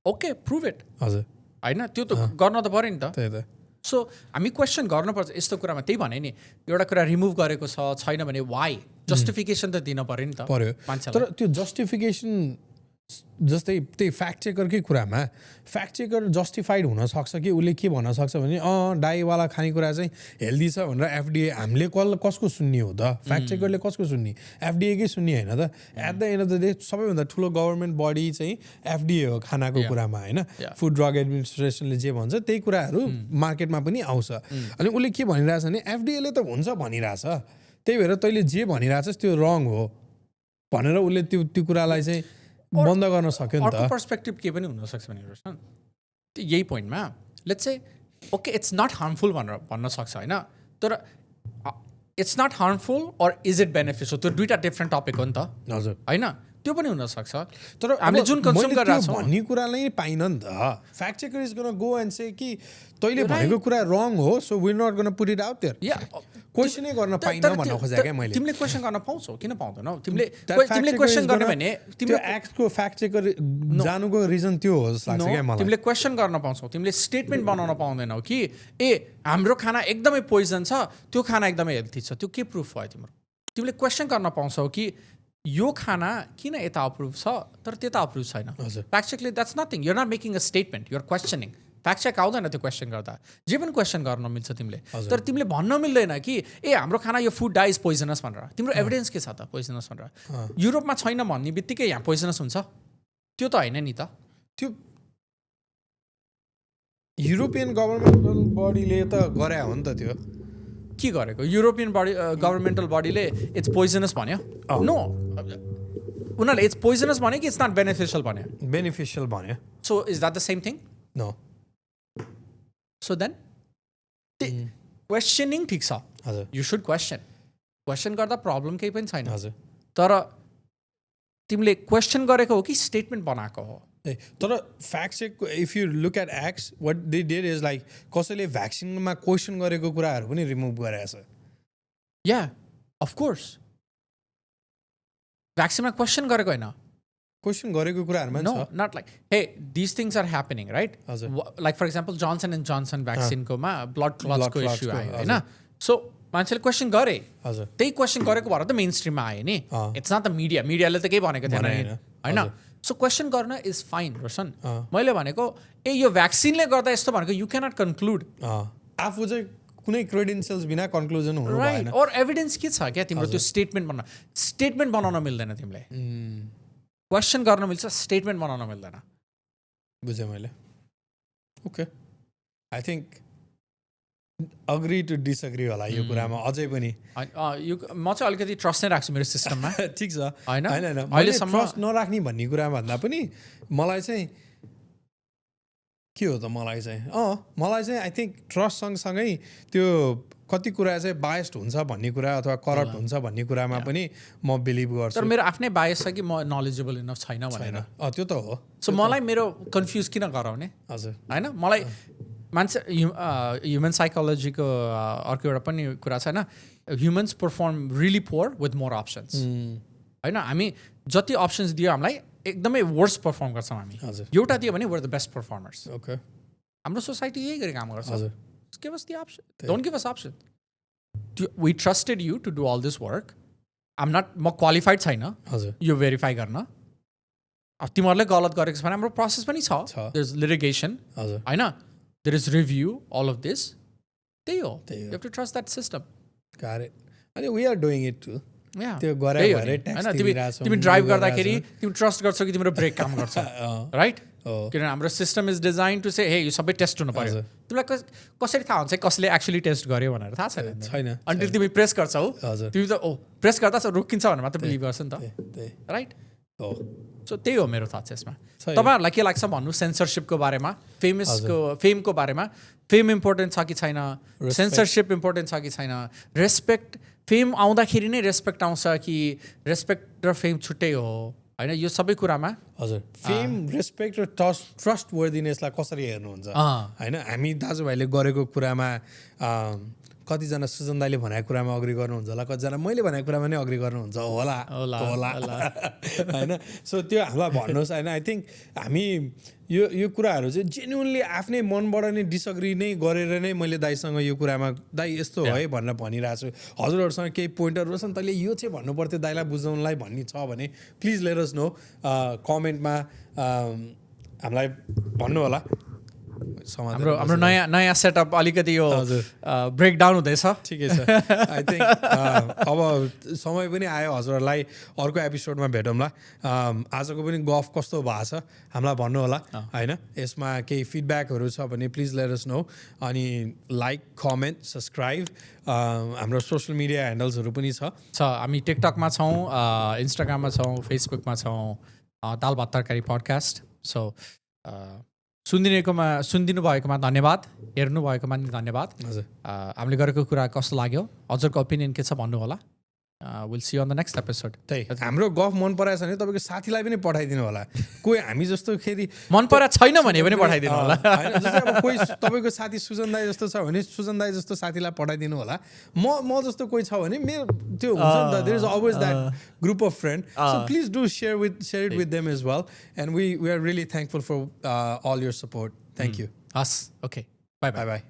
ओके प्रुभ इट हजुर होइन त्यो त गर्न त पऱ्यो नि त त्यही त सो हामी क्वेसन गर्नुपर्छ यस्तो कुरामा त्यही भने नि एउटा कुरा रिमुभ गरेको छैन भने वाइ जस्टिफिकेसन त दिन पऱ्यो नि त पर्यो तर त्यो जस्टिफिकेसन जस्तै त्यही फ्याक्ट चेकरकै कुरामा फ्याक्ट चेकर जस्टिफाइड हुनसक्छ कि उसले के भन्न सक्छ भने डाईवाला खानेकुरा चाहिँ हेल्दी छ भनेर एफडिए हामीले कसको सुन्ने हो त फ्याक्ट चेकरले कसको सुन्ने एफडिएकै सुन्ने होइन त at the end of the day सबैभन्दा ठुलो गभर्मेन्ट बडी चाहिँ एफडिए हो खानाको कुरामा होइन फुड ड्रग एडमिनिस्ट्रेसनले जे भन्छ त्यही कुराहरू मार्केटमा पनि आउँछ अनि उसले के भनिरहेछ भने एफडिएले त हुन्छ भनिरहेछ त्यही भएर तैँले जे भनिरहेछस् त्यो रङ हो भनेर उसले त्यो कुरालाई चाहिँ बन्द गर्न सक्यो नि त अर्को पर्सपेक्टिभ के पनि हुनसक्छ भने यही पोइन्टमा let's say okay it's not harmful भनेर भन्न सक्छ होइन तर it's not harmful or is it beneficial त्यो दुईवटा डिफ्रेन्ट टपिक हो नि त हजुर होइन त्यो पनि हुनसक्छ तर हामीले जुन कन्ज्युम गरिरहेछौँ भन्ने कुरालाई पाइन नि त fact checker is gonna go and say कि तैँले भनेको कुरा रङ हो so we not gonna put it out there क्वेसनै गर्न पाइन्न भन्न खोजेँ क्या मैले तिमीले क्वेसन गर्न पाउँछौ किन पाउँदैनौ तिमीले क्वेसन गर्ने भने तिम्रो एक्टको फ्याक्ट चेकर जानुको रिजन त्यो हो जस्तो लाग्छ क्या मलाई तिमीले क्वेसन गर्न पाउँछौ तिमीले स्टेटमेन्ट बनाउन पाउँदैनौ कि हाम्रो खाना एकदमै पोइजन छ त्यो खाना एकदमै हेल्थी छ त्यो के प्रुफ भयो तिम्रो तिमीले क्वेसन गर्न पाउँछौ कि यो खाना किन यता अप्रुभ छ तर त्यता अप्रुभ छैन फ्याक्ट चेकले that's nothing you're not making a statement you're questioning fact check आउँदैन त्यो क्वेसन गर्दा जे पनि क्वेसन गर्न मिल्छ तिमीले तर तिमीले भन्न मिल्दैन कि हाम्रो खाना यो फुड डाइज पोइजनस भनेर तिम्रो एभिडेन्स के छ त पोइजनस भनेर युरोपमा छैन भन्ने बित्तिकै यहाँ पोइजनस हुन्छ त्यो त होइन नि त त्यो युरोपियन गभर्मेन्टल बडीले त गरे हो नि त त्यो के गरेको युरोपियन बडी गभर्मेन्टल बडीले इट्स पोइजनस भन्यो नो उनीहरूले इट्स पोइजनस भन्यो कि इट्स नट बेनिफिसियल भन्यो so is that the same thing no so then questioning ठिक छ यु सुड क्वेसन गर्दा प्रब्लम केही पनि छैन तर तिमीले क्वेसन गरेको हो कि स्टेटमेन्ट बनाएको हो तर fact check if you look at X what they did is like कसैले भ्याक्सिनमा क्वेसन गरेको कुराहरू पनि रिमुभ गरेको छ या अफकोर्स भ्याक्सिनमा क्वेसन गरेको होइन क्वेसन गरेको कुराहरूमा no not like hey this things are happening right like for example Johnson and Johnson भ्याक्सिनकोमा ब्लड क्लट्सको इस्यु आयो होइन सो मान्छेले क्वेसन गरे त्यही क्वेसन गरेको भएर त मेन स्ट्रिममा आयो नि इट्स नट द मिडियाले त केही भनेको थिएन होइन सो क्वेसन गर्न इज फाइन रोशन मैले भनेको यो भ्याक्सिनले गर्दा यस्तो भनेको यु क्यानट कन्क्लुड आफू चाहिँ कुनै क्रेडेन्सियल्स बिना कन्क्लुजन हुनु राइट और एभिडेन्स के छ क्या तिम्रो त्यो स्टेटमेन्ट बनाउन मिल्दैन तिमीले क्वेसन गर्न मिल्छ स्टेटमेन्ट बनाउन मिल्दैन बुझेँ मैले okay I think agree to disagree होला यो कुरामा अझै पनि म चाहिँ अलिकति ट्रस्ट नै राख्छु मेरो सिस्टममा ठिक छ होइन अहिलेसम्म ट्रस्ट नराख्ने भन्ने कुरामा भन्दा पनि मलाई चाहिँ के हो त मलाई चाहिँ आई थिङ्क ट्रस्ट सँगसँगै त्यो कति कुरा चाहिँ बायस्ड हुन्छ भन्ने कुरा अथवा करप्ट हुन्छ भन्ने कुरामा पनि म बिलिभ गर्छु तर मेरो आफ्नै बायस छ कि म नलेजेबल इनफ छैन भनेर त्यो त हो सो मलाई मेरो कन्फ्युज किन गराउने हजुर होइन मलाई मान्छे ह्युमन साइकोलोजीको अर्को एउटा पनि कुरा छ होइन humans perform really poor with more options होइन हामी जति अप्सन्स दियो हामीलाई एकदमै वर्स्ट पर्फर्म गर्छौँ हामी एउटा दियो भने were the best performers okay हाम्रो सोसाइटी यही गरी काम गर्छ give us the option don't give us option we trusted you to do all this work म क्वालिफाइड छैन यो भेरिफाई गर्न तिमीहरूले गलत गरेको छ भने हाम्रो प्रोसेस पनि छ देयर इज लिटिगेसन होइन there is review all of this त्यही हो you have to trust that system अनि we are doing it to त्यो गरे भरे ट्याक्स तिमी ड्राइभ गर्दाखेरि तिमी ट्रस्ट गर्छौ कि तिम्रो ब्रेक काम गर्छ राइट किनभने हाम्रो system is design to say hey यो सबै टेस्ट हुनु पर्यो तिमीलाई कसरी थाहा हुन्छ कसले एक्चुअली टेस्ट गर्यो भनेर थाहा छैन अन्टिल तिमी प्रेस गर्छौ तिमी त प्रेस गर्दा रोकिन्छ भनेर मात्र बिलिभ गर्छ नि त राइट सो त्यही हो मेरो थाहा छ यसमा तपाईँहरूलाई के लाग्छ भन्नु सेन्सरसिपको बारेमा फेमको बारेमा फेम इम्पोर्टेन्ट छ कि छैन सेन्सरसिप इम्पोर्टेन्ट छ कि छैन रेस्पेक्ट फेम आउँदाखेरि नै रेस्पेक्ट आउँछ कि रेस्पेक्ट र फेम छुट्टै हो होइन यो सबै कुरामा हजुर फेम रेस्पेक्ट र ट्रस्ट वर्दिनेसलाई कसरी हेर्नुहुन्छ होइन हामी दाजुभाइले गरेको कुरामा कतिजना सुजन दाइले भनेको कुरामा अग्री गर्नुहुन्छ होला कतिजना मैले भनेको कुरामा नै अग्री गर्नुहुन्छ होला होइन सो त्यो हामीलाई भन्नुहोस् होइन आई थिङ्क हामी यो कुराहरू चाहिँ जेन्युनली आफ्नै मनबाट नै डिसअग्री नै गरेर नै मैले दाइसँग यो कुरामा दाइ यस्तो है भनेर भनिरहेको छु हजुरहरूसँग केही पोइन्टहरू छ नि तैँले यो चाहिँ भन्नु पर्थ्यो दाइलाई बुझाउनलाई भन्ने छ भने प्लिज लेट अस नो कमेन्टमा हामीलाई भन्नु होला हाम्रो नयाँ सेटअप अलिकति यो ब्रेकडाउन हुँदैछ ठिकै छ आई थिङ्क अब समय पनि आयो हजुरहरूलाई अर्को एपिसोडमा भेटौँला आजको पनि गफ कस्तो भएको छ हामीलाई भन्नु होला होइन यसमा केही फिडब्याकहरू छ भने प्लिज लेट अस नो अनि लाइक कमेन्ट सब्सक्राइब हाम्रो सोसियल मिडिया ह्यान्डल्सहरू पनि छ हामी टिकटकमा छौँ इन्स्टाग्राममा छौँ फेसबुकमा छौँ दाल भात तरकारी पडकास्ट सो सुनिदिनु भएकोमा धन्यवाद हेर्नु भएकोमा नि धन्यवाद हामीले गरेको कुरा कस्तो लाग्यो हजुरको ओपिनियन के छ भन्नु होला will see on the next episode. त्यही हाम्रो गफ मन पराएछ भने तपाईँको साथीलाई पनि पठाइदिनु होला। कोही हामी जस्तो फेरि मन परा छैन भने पनि पठाइदिनु होला। होइन जस्तै अब कोही तपाईँको साथी सुजन दाई जस्तो छ भने सुजन दाई जस्तो साथीलाई पठाइदिनु होला। म जस्तो कोही छ भने मेरो त्यो हुन्छ नि त, there is always that group of friend, so please do share it with them as well and we are really thankful for all your support. Thank you. हस्, ओके, बाई बाई।